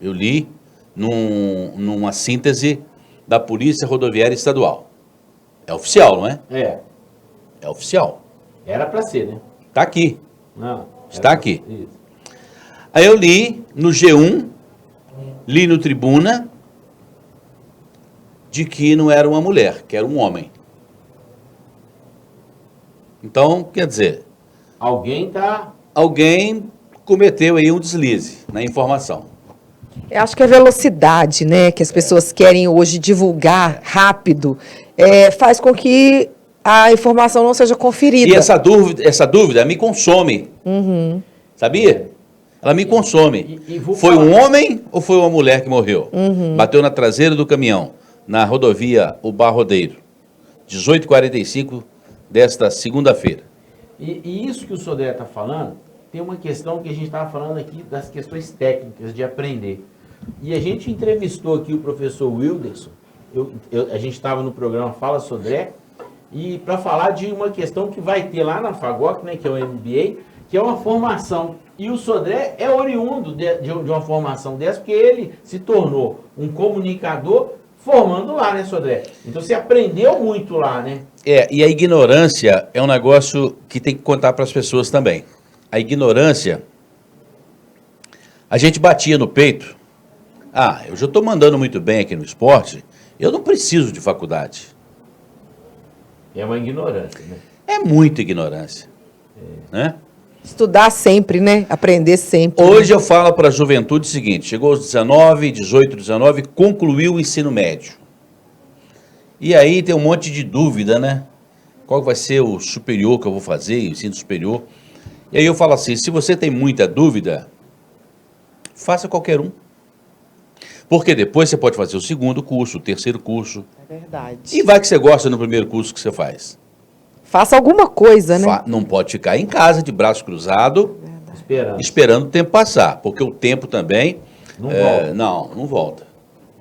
Eu li numa síntese da Polícia Rodoviária Estadual. É oficial, não é? É oficial. Era para ser, né? Está aqui. Não, está aqui. Isso. Aí eu li no G1, li no Tribuna, de que não era uma mulher, que era um homem. Então, quer dizer... Alguém cometeu aí um deslize na informação. Eu acho que a velocidade, né, que as pessoas querem hoje divulgar rápido, faz com que a informação não seja conferida. E essa dúvida me consome. Uhum. Sabia? Ela me consome. Foi um homem ou foi uma mulher que morreu? Uhum. Bateu na traseira do caminhão, na rodovia O Barrodeiro, 18h45 desta segunda-feira. E isso que o Sodré está falando, tem uma questão que a gente estava falando aqui das questões técnicas de aprender. E a gente entrevistou aqui o professor Wilderson, a gente estava no programa Fala Sodré, e para falar de uma questão que vai ter lá na FAGOC, né, que é o MBA, que é uma formação. E o Sodré é oriundo de uma formação dessa, porque ele se tornou um comunicador formando lá, né, Sodré? Então você aprendeu muito lá, né? E a ignorância é um negócio que tem que contar para as pessoas também. A ignorância, a gente batia no peito. Eu já estou mandando muito bem aqui no esporte, eu não preciso de faculdade. É uma ignorância, né? É muita ignorância. Né? Estudar sempre, né? Aprender sempre. Hoje eu falo para a juventude o seguinte, chegou aos 18, 19, concluiu o ensino médio. E aí tem um monte de dúvida, né? Qual vai ser o superior que eu vou fazer, o ensino superior? E aí eu falo assim, se você tem muita dúvida, faça qualquer um. Porque depois você pode fazer o segundo curso, o terceiro curso. É verdade. E vai que você gosta no primeiro curso que você faz. Faça alguma coisa, né? Não pode ficar em casa de braço cruzado, esperando o tempo passar. Porque o tempo também... Não volta. Não volta.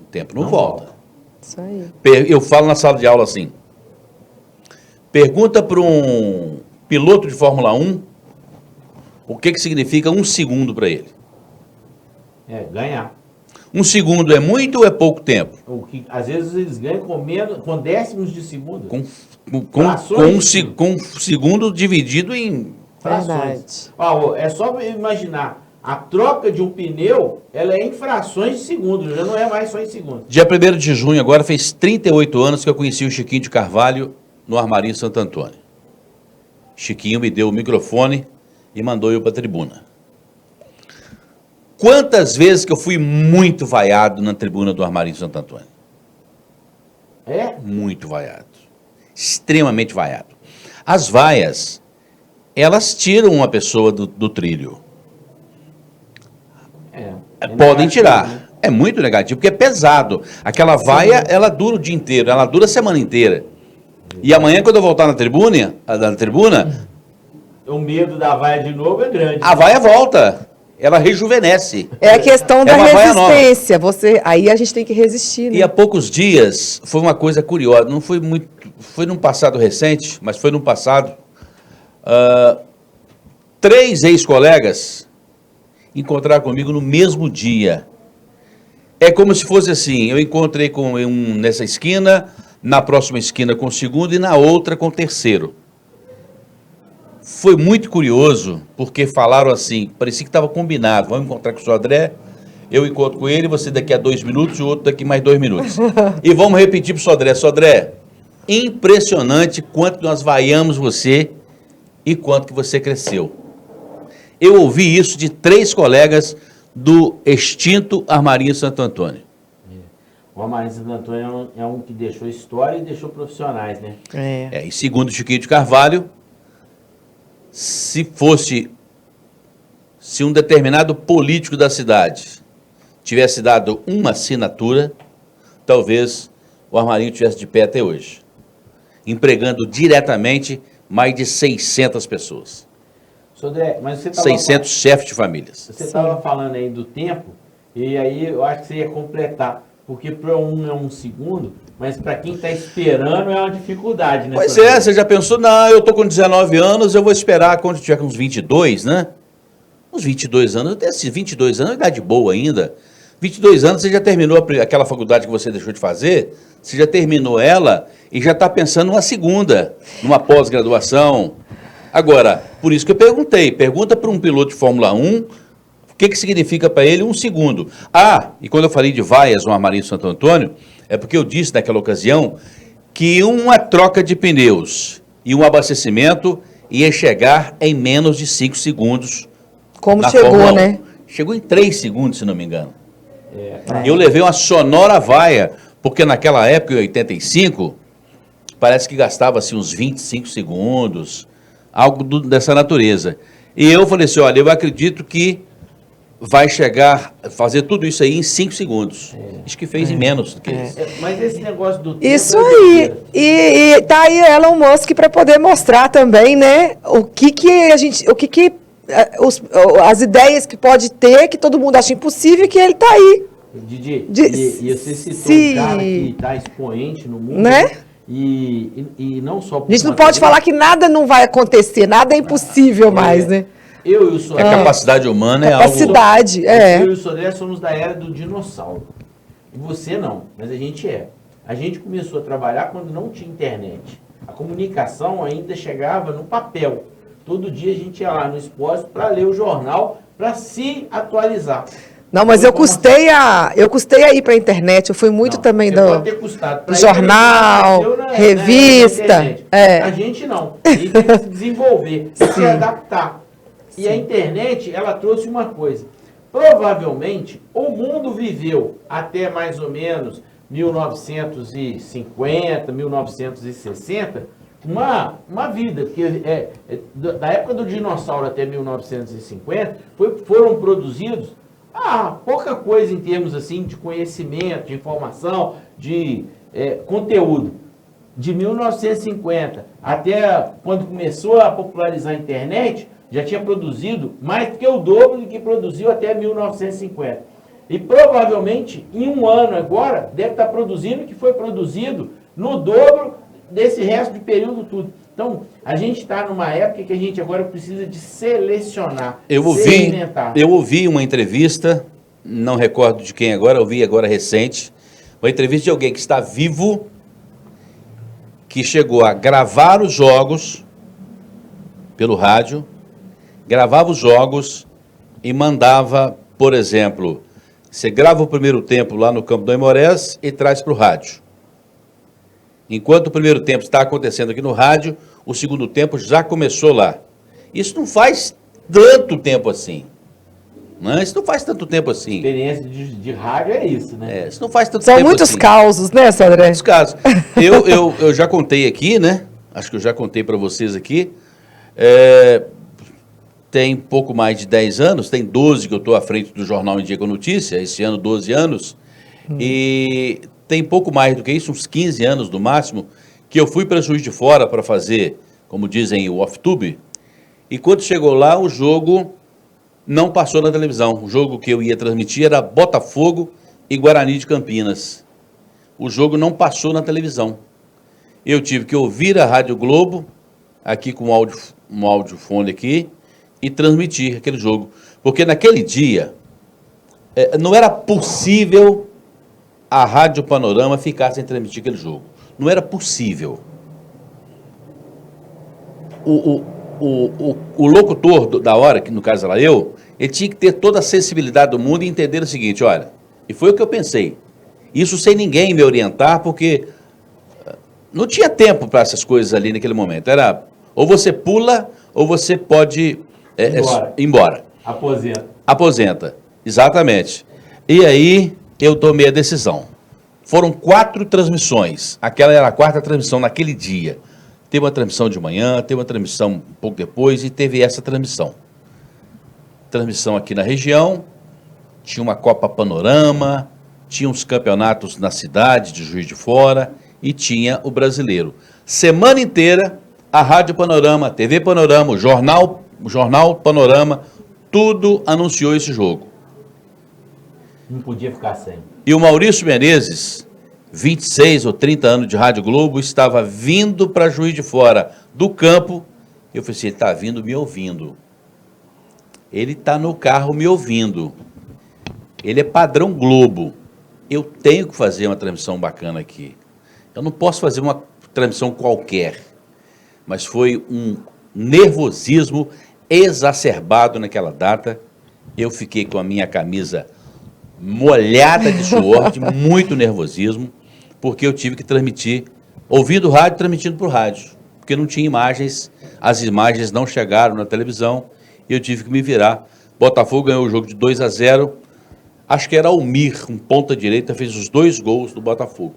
O tempo não volta. Isso aí. Eu falo na sala de aula assim, pergunta para um piloto de Fórmula 1 o que significa 1 segundo para ele. Ganhar. 1 segundo é muito ou é pouco tempo? Às vezes eles ganham com décimos de segundo. Com um segundo dividido em frações. É só imaginar. A troca de um pneu, ela é em frações de segundo, já não é mais só em segundo. Dia 1º de junho, agora fez 38 anos que eu conheci o Chiquinho de Carvalho no Armarinho Santo Antônio. Chiquinho me deu o microfone e mandou eu para a tribuna. Quantas vezes que eu fui muito vaiado na tribuna do Armarinho Santo Antônio? Muito vaiado. Extremamente vaiado. As vaias, elas tiram uma pessoa do trilho. Podem tirar. Né? É muito negativo, porque é pesado. Aquela vaia, ela dura o dia inteiro, ela dura a semana inteira. E amanhã, quando eu voltar na tribuna, o medo da vaia de novo é grande. A vaia volta, ela rejuvenesce. É a questão da uma vaia nova. resistência. Aí a gente tem que resistir, né? E há poucos dias, foi uma coisa curiosa, não foi muito, foi num passado recente, mas foi num passado, 3 ex-colegas encontraram comigo no mesmo dia. É como se fosse assim, eu encontrei com um nessa esquina, na próxima esquina com o segundo e na outra com o terceiro. Foi muito curioso, porque falaram assim, parecia que estava combinado, vamos encontrar com o senhor André, eu encontro com ele, você daqui a 2 minutos e o outro daqui mais 2 minutos. E vamos repetir para o senhor André. Senhor André, impressionante quanto nós vaiamos você e quanto que você cresceu. Eu ouvi isso de 3 colegas do extinto Armarinho Santo Antônio. O Armarinho Santo Antônio é um que deixou história e deixou profissionais, né? E segundo Chiquinho de Carvalho, se um determinado político da cidade tivesse dado uma assinatura, talvez o Armarinho estivesse de pé até hoje, empregando diretamente mais de 600 pessoas. Sodré, mas você 600 chefes de famílias. Você estava falando aí do tempo, e aí eu acho que você ia completar, porque para um é 1 segundo, mas para quem está esperando é uma dificuldade, né? Pois é, você já pensou, não, eu estou com 19 anos, eu vou esperar quando tiver com uns 22, né? Uns 22 anos, até esses 22 anos, é idade boa ainda. 22 anos, você já terminou aquela faculdade que você deixou de fazer, você já terminou ela e já está pensando numa segunda, numa pós-graduação. Agora, por isso que eu perguntei, pergunta para um piloto de Fórmula 1, o que significa para ele 1 segundo. E quando eu falei de vaias no Armarinho Santo Antônio, é porque eu disse naquela ocasião que uma troca de pneus e um abastecimento ia chegar em menos de 5 segundos. Como chegou, né? Chegou em 3 segundos, se não me engano. Eu levei uma sonora vaia, porque naquela época, em 85, parece que gastava-se uns 25 segundos, algo dessa natureza. E eu falei assim, olha, eu acredito que vai chegar, fazer tudo isso aí em 5 segundos. Acho que fez em menos do que isso. Mas esse negócio do tempo... Isso aí. E tá aí Elon Musk para poder mostrar também, né, as ideias que pode ter, que todo mundo acha impossível, que ele tá aí. Didi, e você citou um cara que está expoente no mundo, né? E não só por a gente não pode falar que nada não vai acontecer, nada é impossível mais, né? Eu e o Sodré... A capacidade humana é algo... Eu e o Sodré somos da era do dinossauro. E você não, mas a gente é. A gente começou a trabalhar quando não tinha internet. A comunicação ainda chegava no papel. Todo dia a gente ia lá no Exposto para ler o jornal, para se atualizar. Não, mas eu custei a ir para a internet, eu fui muito também do jornal, revista. A gente não, a gente tem que se desenvolver, se adaptar. E a internet, ela trouxe uma coisa. Provavelmente, o mundo viveu até mais ou menos 1950, 1960, uma vida, porque da época do dinossauro até 1950, foram produzidos pouca coisa em termos assim de conhecimento, de informação, de conteúdo. De 1950 até quando começou a popularizar a internet, já tinha produzido mais do que o dobro do que produziu até 1950. E provavelmente, em um ano agora, deve estar produzindo o que foi produzido no dobro desse resto de período tudo. Então, a gente está numa época que a gente agora precisa de selecionar, segmentar. Eu ouvi uma entrevista, não recordo de quem agora, ouvi agora recente, uma entrevista de alguém que está vivo, que chegou a gravar os jogos pelo rádio, gravava os jogos e mandava, por exemplo, você grava o primeiro tempo lá no Campo do Aimorés e traz para o rádio. Enquanto o primeiro tempo está acontecendo aqui no rádio, o segundo tempo já começou lá. Isso não faz tanto tempo assim. Isso não faz tanto tempo assim. A experiência de rádio é isso, né? Isso não faz tanto tempo assim. São muitos causos, né, Sodré? Muitos casos. Eu já contei aqui, né? Acho que eu já contei para vocês aqui. Tem pouco mais de 10 anos, tem 12 que eu estou à frente do Jornal Em Dia com Notícia, esse ano 12 anos, e tem pouco mais do que isso, uns 15 anos no máximo, que eu fui para Juiz de Fora para fazer, como dizem, o off-tube, E quando chegou lá, o jogo não passou na televisão. O jogo que eu ia transmitir era Botafogo e Guarani de Campinas. O jogo não passou na televisão. Eu tive que ouvir a Rádio Globo, aqui com um audiofone aqui, e transmitir aquele jogo. Porque naquele dia, não era possível a Rádio Panorama ficar sem transmitir aquele jogo. Não era possível. O locutor da hora, que no caso era eu, ele tinha que ter toda a sensibilidade do mundo e entender o seguinte, olha, e foi o que eu pensei. Isso sem ninguém me orientar, porque não tinha tempo para essas coisas ali naquele momento. Era, ou você pula, ou você pode ir embora. Aposenta, exatamente. E aí eu tomei a decisão. Foram 4 transmissões. Aquela era a 4ª transmissão naquele dia. Teve uma transmissão de manhã, teve uma transmissão um pouco depois e teve essa transmissão. Transmissão aqui na região, tinha uma Copa Panorama, tinha uns campeonatos na cidade de Juiz de Fora e tinha o brasileiro. Semana inteira, a Rádio Panorama, a TV Panorama, o Jornal Panorama, tudo anunciou esse jogo. Não podia ficar sem. E o Maurício Menezes, 26 ou 30 anos de Rádio Globo, estava vindo para Juiz de Fora do campo. Eu falei assim, ele está vindo me ouvindo. Ele está no carro me ouvindo. Ele é padrão Globo. Eu tenho que fazer uma transmissão bacana aqui. Eu não posso fazer uma transmissão qualquer. Mas foi um nervosismo exacerbado naquela data. Eu fiquei com a minha camisa molhada de suor, de muito nervosismo, porque eu tive que transmitir, ouvindo o rádio, transmitindo por rádio, porque não tinha imagens, as imagens não chegaram na televisão, e eu tive que me virar. Botafogo ganhou o jogo de 2-0, acho que era Almir, um ponta-direita, fez os 2 gols do Botafogo.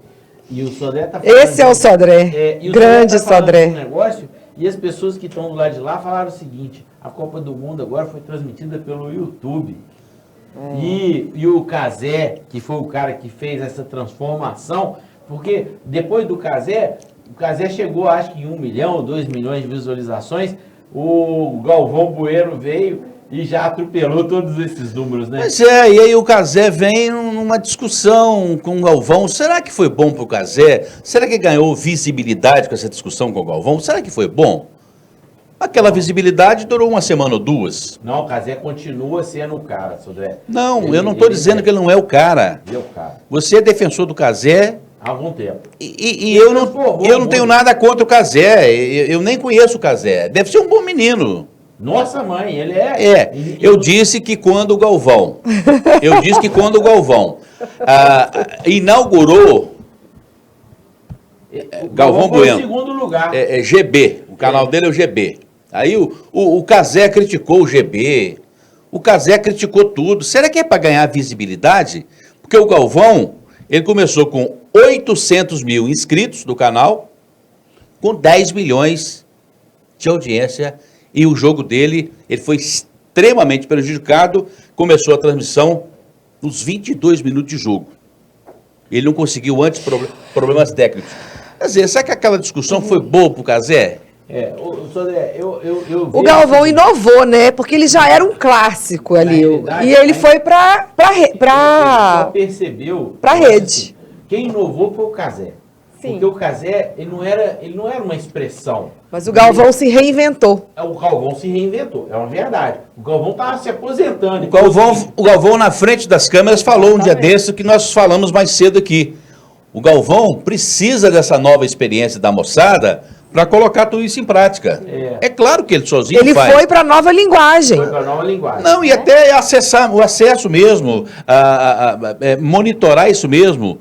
E o Sodré tá falando... Esse é o Sodré, grande Sodré. Negócio, e as pessoas que estão do lado de lá falaram o seguinte, a Copa do Mundo agora foi transmitida pelo YouTube. E o Cazé, que foi o cara que fez essa transformação, porque depois do Cazé, o Cazé chegou acho que em 1 milhão, 2 milhões de visualizações, o Galvão Bueno veio e já atropelou todos esses números, né? Pois é, e aí o Cazé vem numa discussão com o Galvão, será que foi bom para o Cazé? Será que ganhou visibilidade com essa discussão com o Galvão? Será que foi bom? Aquela visibilidade durou 1 semana ou 2. Não, o Cazé continua sendo o cara, Sodré. Não, eu não estou dizendo que ele não é o cara. Ele é o cara. Você é defensor do Cazé. Há algum tempo. E eu não tenho nada contra o Cazé. Eu nem conheço o Cazé. Deve ser um bom menino. Nossa mãe, ele é. Eu disse que quando o Galvão inaugurou Galvão Bueno. Em segundo lugar. GB. O canal dele é o GB. Aí o Cazé criticou o GB. O Cazé criticou tudo. Será que é para ganhar visibilidade? Porque o Galvão, ele começou com 800 mil inscritos do canal, com 10 milhões de audiência. E o jogo dele, ele foi extremamente prejudicado. Começou a transmissão nos 22 minutos de jogo. Ele não conseguiu antes problemas técnicos. Quer dizer, será que aquela discussão foi boa pro Cazé? Sodré, o Galvão inovou, né? Porque ele já era um clássico ali. E ele foi pra percebeu pra rede. Quem inovou foi o Cazé. Sim. Porque o Cazé, ele não era uma expressão. Mas o Galvão se reinventou. O Galvão se reinventou, é uma verdade. O Galvão estava se aposentando. O Galvão, na frente das câmeras, falou um dia desse que nós falamos mais cedo aqui. O Galvão precisa dessa nova experiência da moçada para colocar tudo isso em prática. É claro que ele sozinho faz. Ele foi para a nova linguagem. Foi para a nova linguagem. Não, e até acessar o acesso mesmo, monitorar isso mesmo,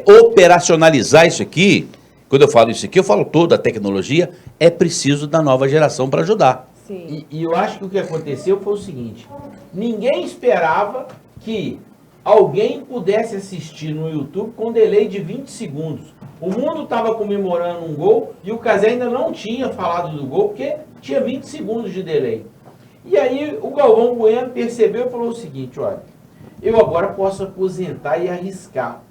operacionalizar isso aqui. Quando eu falo isso aqui, eu falo toda a tecnologia, é preciso da nova geração para ajudar. Sim. E eu acho que o que aconteceu foi o seguinte, ninguém esperava que alguém pudesse assistir no YouTube com delay de 20 segundos. O mundo estava comemorando um gol e o Cazé ainda não tinha falado do gol, porque tinha 20 segundos de delay. E aí o Galvão Bueno percebeu e falou o seguinte, olha, eu agora posso aposentar e arriscar.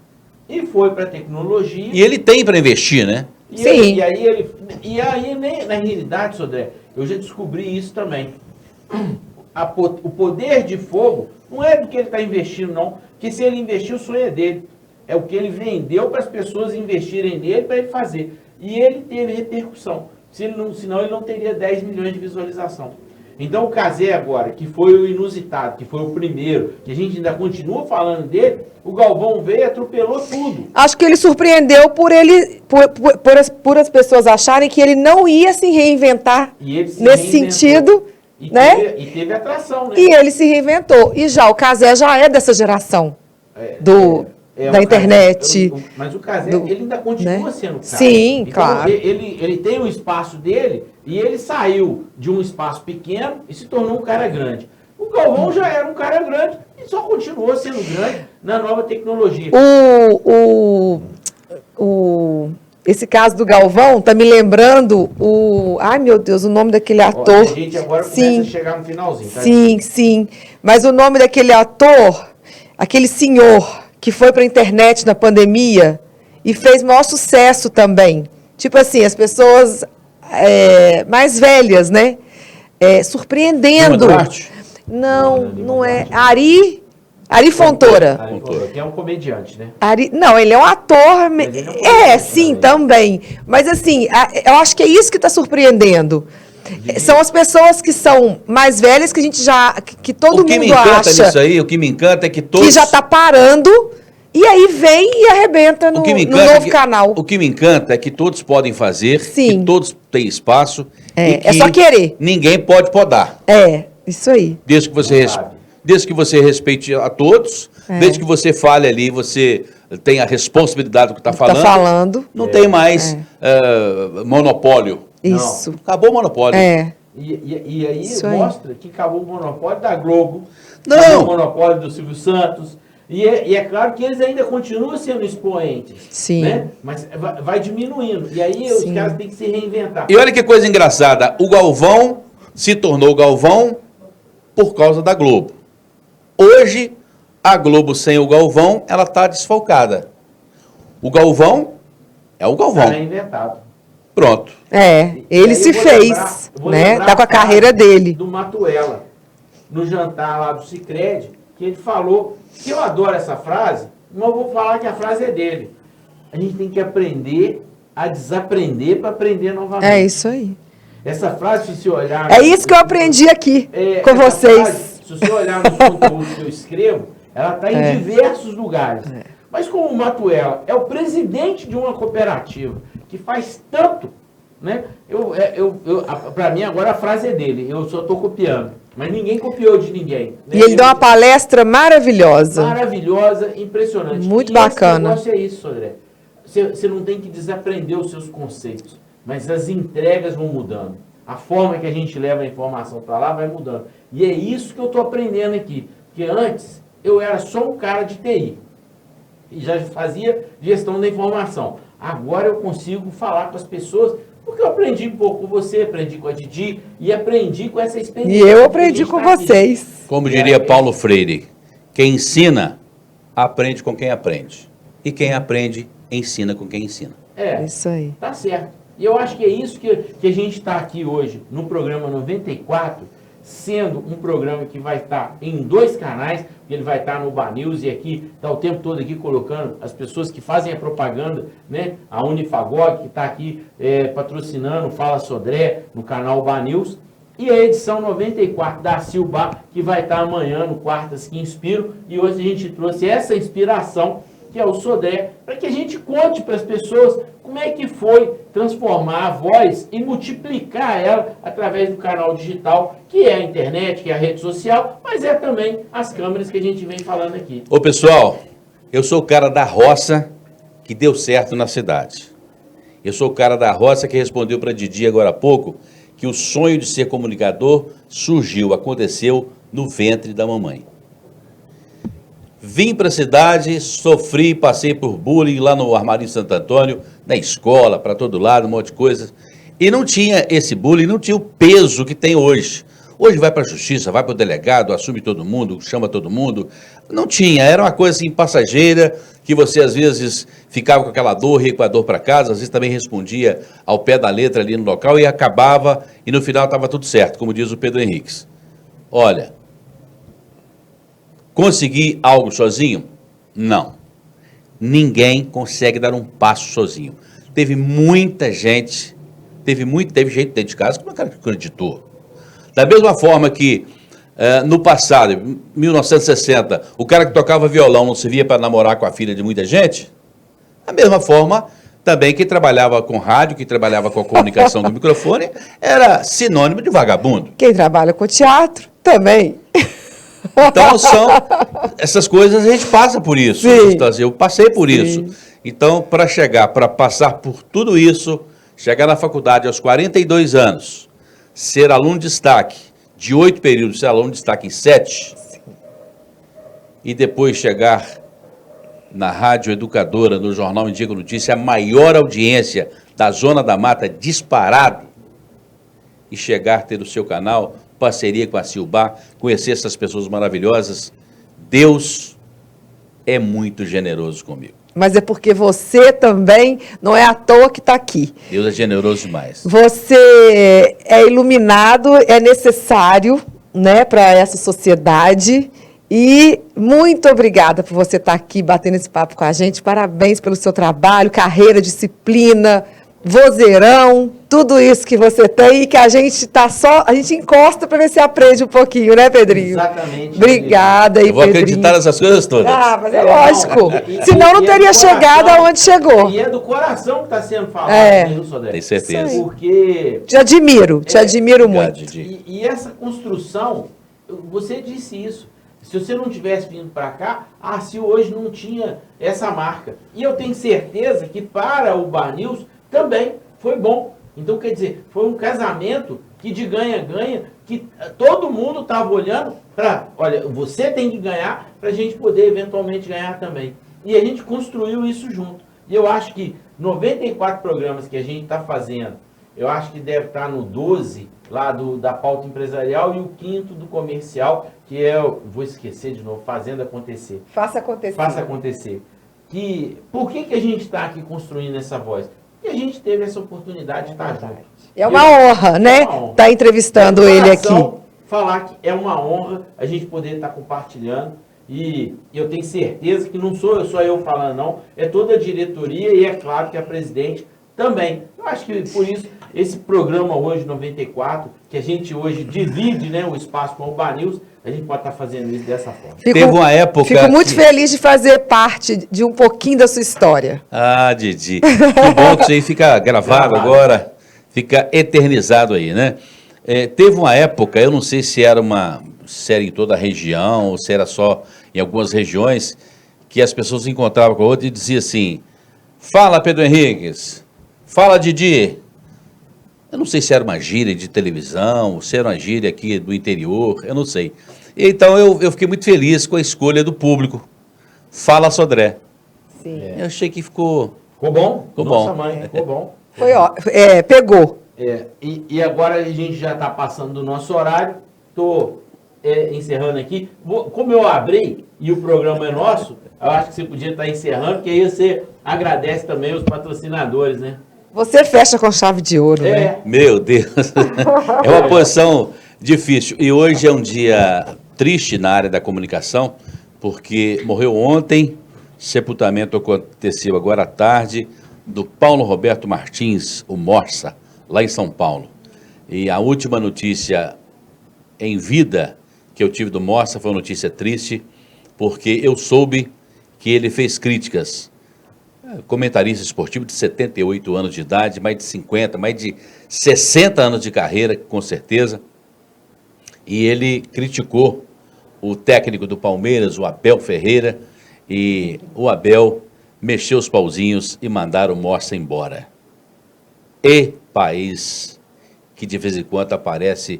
E foi para a tecnologia. E ele tem para investir, né? Sim. E aí, na realidade, Sodré, eu já descobri isso também. O poder de fogo não é do que ele está investindo, não. Porque se ele investir, o sonho é dele. É o que ele vendeu para as pessoas investirem nele para ele fazer. E ele teve repercussão. Senão ele não teria 10 milhões de visualização. Então o Cazé agora, que foi o inusitado, que foi o primeiro, que a gente ainda continua falando dele, o Galvão veio e atropelou tudo. Acho que ele surpreendeu por as pessoas acharem que ele não ia se reinventar nesse sentido, né? E teve atração, né? E ele se reinventou. E já o Cazé já é dessa geração da internet. Mas o Cazé, ele ainda continua sendo cara. Sim, então, claro. Ele tem o espaço dele e ele saiu de um espaço pequeno e se tornou um cara grande. O Galvão já era um cara grande e só continuou sendo grande na nova tecnologia. Esse caso do Galvão tá me lembrando ai meu Deus, o nome daquele ator. A gente agora começa a chegar no finalzinho. Tá? Sim. Mas o nome daquele ator, aquele senhor que foi para a internet na pandemia e fez maior sucesso também. Tipo assim, as pessoas mais velhas, né? Surpreendendo. Não é. Ari Fontoura. Que é um comediante, né? Não, ele é um ator. Sim, também. Mas assim, eu acho que é isso que está surpreendendo. São as pessoas que são mais velhas que a gente que todo mundo acha. O que me encanta nisso aí, o que me encanta é que todos... Que já está parando, e aí vem e arrebenta no novo canal. O que me encanta é que todos podem fazer, Sim. que todos têm espaço. É só querer. Ninguém pode podar. Isso aí. Desde que você respeite a todos, desde que você fale ali, você tem a responsabilidade do que está falando. Não tem mais monopólio. Isso. Não, acabou o monopólio. E aí mostra que acabou o monopólio da Globo, Não. Acabou o monopólio do Silvio Santos. E é claro que eles ainda continuam sendo expoentes. Sim. Né? Mas vai diminuindo. E aí os caras têm que se reinventar. E olha que coisa engraçada. O Galvão se tornou Galvão por causa da Globo. Hoje, a Globo sem o Galvão, ela está desfalcada. O Galvão é o Galvão. Está reinventado. Pronto. Ele se fez, né? Tá com a carreira dele. Do Matuela, no jantar lá do Sicredi, que ele falou, que eu adoro essa frase, mas eu vou falar que a frase é dele. A gente tem que aprender a desaprender para aprender novamente. É isso aí. Essa frase, se você olhar... É isso que eu aprendi aqui com vocês. Frase, se você olhar no conteúdo que eu escrevo, ela está em diversos lugares. Mas como o Matuela é o presidente de uma cooperativa que faz tanto, né? Para mim agora a frase é dele, eu só estou copiando. Mas ninguém copiou de ninguém. Né? E ele deu uma palestra maravilhosa. Maravilhosa, impressionante. Muito bacana. O negócio é isso, André. Você não tem que desaprender os seus conceitos, mas as entregas vão mudando. A forma que a gente leva a informação para lá vai mudando. E é isso que eu estou aprendendo aqui. Porque antes eu era só um cara de TI. E já fazia gestão da informação. Agora eu consigo falar com as pessoas, porque eu aprendi um pouco com você, aprendi com a Didi e aprendi com essa experiência. E eu aprendi com vocês. Como diria Paulo Freire, quem ensina, aprende com quem aprende. E quem aprende, ensina com quem ensina. Isso aí. Tá certo. E eu acho que é isso que a gente está aqui hoje, no programa 94, sendo um programa que vai estar em 2 canais, ele vai estar no BANews e aqui, está o tempo todo aqui colocando as pessoas que fazem a propaganda, né? A Unifagog, que está aqui patrocinando, Fala Sodré, no canal BANews, e a edição 94 da Silba, que vai estar amanhã no Quartas que Inspiram, e hoje a gente trouxe essa inspiração, que é o Sodré, para que a gente conte para as pessoas como é que foi transformar a voz e multiplicar ela através do canal digital, que é a internet, que é a rede social, mas é também as câmeras que a gente vem falando aqui. Ô pessoal, eu sou o cara da roça que deu certo na cidade. Eu sou o cara da roça que respondeu para Didi agora há pouco que o sonho de ser comunicador surgiu, aconteceu no ventre da mamãe. Vim para a cidade, sofri, passei por bullying lá no Armarinho Santo Antônio, na escola, para todo lado, um monte de coisa. E não tinha esse bullying, não tinha o peso que tem hoje. Hoje vai para a justiça, vai para o delegado, assume todo mundo, chama todo mundo. Não tinha, era uma coisa assim, passageira, que você às vezes ficava com aquela dor, ia com a dor para casa, às vezes também respondia ao pé da letra ali no local e acabava, e no final estava tudo certo, como diz o Pedro Henriques. Olha, consegui algo sozinho? Não. Ninguém consegue dar um passo sozinho. Teve muita gente, teve gente dentro de casa que não acreditou. Da mesma forma que no passado, em 1960, o cara que tocava violão não servia para namorar com a filha de muita gente, da mesma forma, também quem trabalhava com rádio, quem trabalhava com a comunicação do microfone, era sinônimo de vagabundo. Quem trabalha com teatro, também. Então, essas coisas a gente passa por isso. Sim. Eu passei por Sim. isso. Então, para passar por tudo isso, chegar na faculdade aos 42 anos, ser aluno de destaque de 8 períodos, ser aluno de destaque em 7, e depois chegar na Rádio Educadora, no Jornal Indica Notícia, a maior audiência da Zona da Mata, disparado, e chegar a ter o seu canal, parceria com a Silbar, conhecer essas pessoas maravilhosas. Deus é muito generoso comigo. Mas é porque você também não é à toa que está aqui. Deus é generoso demais. Você é iluminado, é necessário, né, para essa sociedade. E muito obrigada por você estar aqui batendo esse papo com a gente. Parabéns pelo seu trabalho, carreira, disciplina, vozeirão, tudo isso que você tem e que a gente a gente encosta para ver se aprende um pouquinho, né, Pedrinho? Exatamente. Obrigada aí, Eu vou Pedrinho. acreditar nessas coisas todas. Ah, mas é lógico. E- Senão não e é teria do coração. chegado aonde chegou. E é do coração que está sendo falado, viu, Sodré? Tem certeza. Isso aí. Porque... Te admiro Obrigado, muito. Didi. E essa construção, você disse isso. Se você não tivesse vindo para cá, a CIL hoje não tinha essa marca. E eu tenho certeza que para o Bar News também foi bom. Então, quer dizer, foi um casamento que de ganha-ganha, que todo mundo estava olhando para, olha, você tem que ganhar para a gente poder eventualmente ganhar também. E a gente construiu isso junto. E eu acho que 94 programas que a gente está fazendo, eu acho que deve estar no 12 lá da pauta empresarial e o 5º do comercial, que é, vou esquecer de novo, Fazendo Acontecer. Faça acontecer. Faça acontecer. Por que a gente está aqui construindo essa voz? Porque a gente teve essa oportunidade de estar junto. É uma honra, né? É uma honra. Estar entrevistando De ele aqui. coração, falar que é uma honra a gente poder estar compartilhando. E eu tenho certeza que não sou só eu falando, não. É toda a diretoria e é claro que a presidente também. Eu acho que por isso, esse programa hoje, 94, que a gente hoje divide, né, o espaço com o Bar News, a gente pode estar fazendo isso dessa forma. Teve uma época Fico muito que- feliz de fazer parte de um pouquinho da sua história. Ah, Didi. Que bom que isso aí fica gravado agora, fica eternizado aí, né? Teve uma época, eu não sei se era em toda a região, ou se era só em algumas regiões, que as pessoas se encontravam com a outra e diziam assim, fala Pedro Henriques, fala Didi. Eu não sei se era uma gíria de televisão, se era uma gíria aqui do interior, eu não sei. Então eu fiquei muito feliz com a escolha do público. Fala Sodré. Sim. Eu achei que ficou... Ficou bom? Ficou Nossa bom. mãe, ficou bom. Foi, ó, pegou. E agora a gente já está passando do nosso horário. Estou encerrando aqui. Como eu abri e o programa é nosso, eu acho que você podia estar encerrando, porque aí você agradece também os patrocinadores, né? Você fecha com chave de ouro, né? Meu Deus, é uma posição difícil. E hoje é um dia triste na área da comunicação, porque morreu ontem, sepultamento aconteceu agora à tarde, do Paulo Roberto Martins, o Morsa, lá em São Paulo. E a última notícia em vida que eu tive do Morsa foi uma notícia triste, porque eu soube que ele fez críticas. Comentarista esportivo de 78 anos de idade, mais de 50, mais de 60 anos de carreira, com certeza. E ele criticou o técnico do Palmeiras, o Abel Ferreira, e o Abel mexeu os pauzinhos e mandaram o Morsa embora. E país que de vez em quando aparece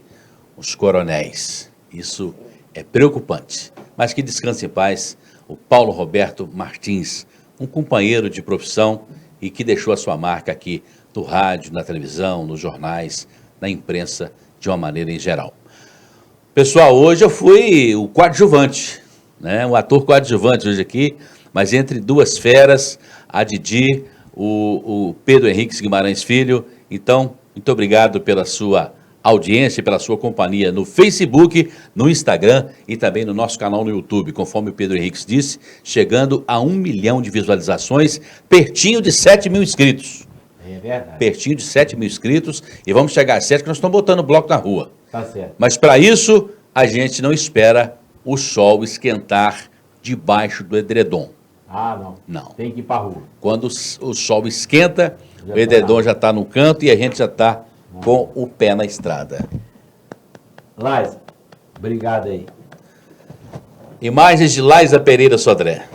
os coronéis. Isso é preocupante. Mas que descanse em paz o Paulo Roberto Martins, um companheiro de profissão e que deixou a sua marca aqui no rádio, na televisão, nos jornais, na imprensa, de uma maneira em geral. Pessoal, hoje eu fui o coadjuvante, né? Um ator coadjuvante hoje aqui, mas entre duas feras, a Didi, o Pedro Henrique Guimarães Filho. Então, muito obrigado pela sua audiência, pela sua companhia no Facebook, no Instagram e também no nosso canal no YouTube, conforme o Pedro Henrique disse, chegando a 1 milhão de visualizações, pertinho de 7 mil inscritos. É verdade. Pertinho de 7 mil inscritos e vamos chegar a 7, que nós estamos botando o bloco na rua. Tá certo. Mas para isso, a gente não espera o sol esquentar debaixo do edredom. Ah, não. Não. Tem que ir pra rua. Quando o sol esquenta, Já o edredom tá. já está no canto e a gente já está com o pé na estrada. Laisa, obrigado aí. Imagens de Laisa Pereira Sodré.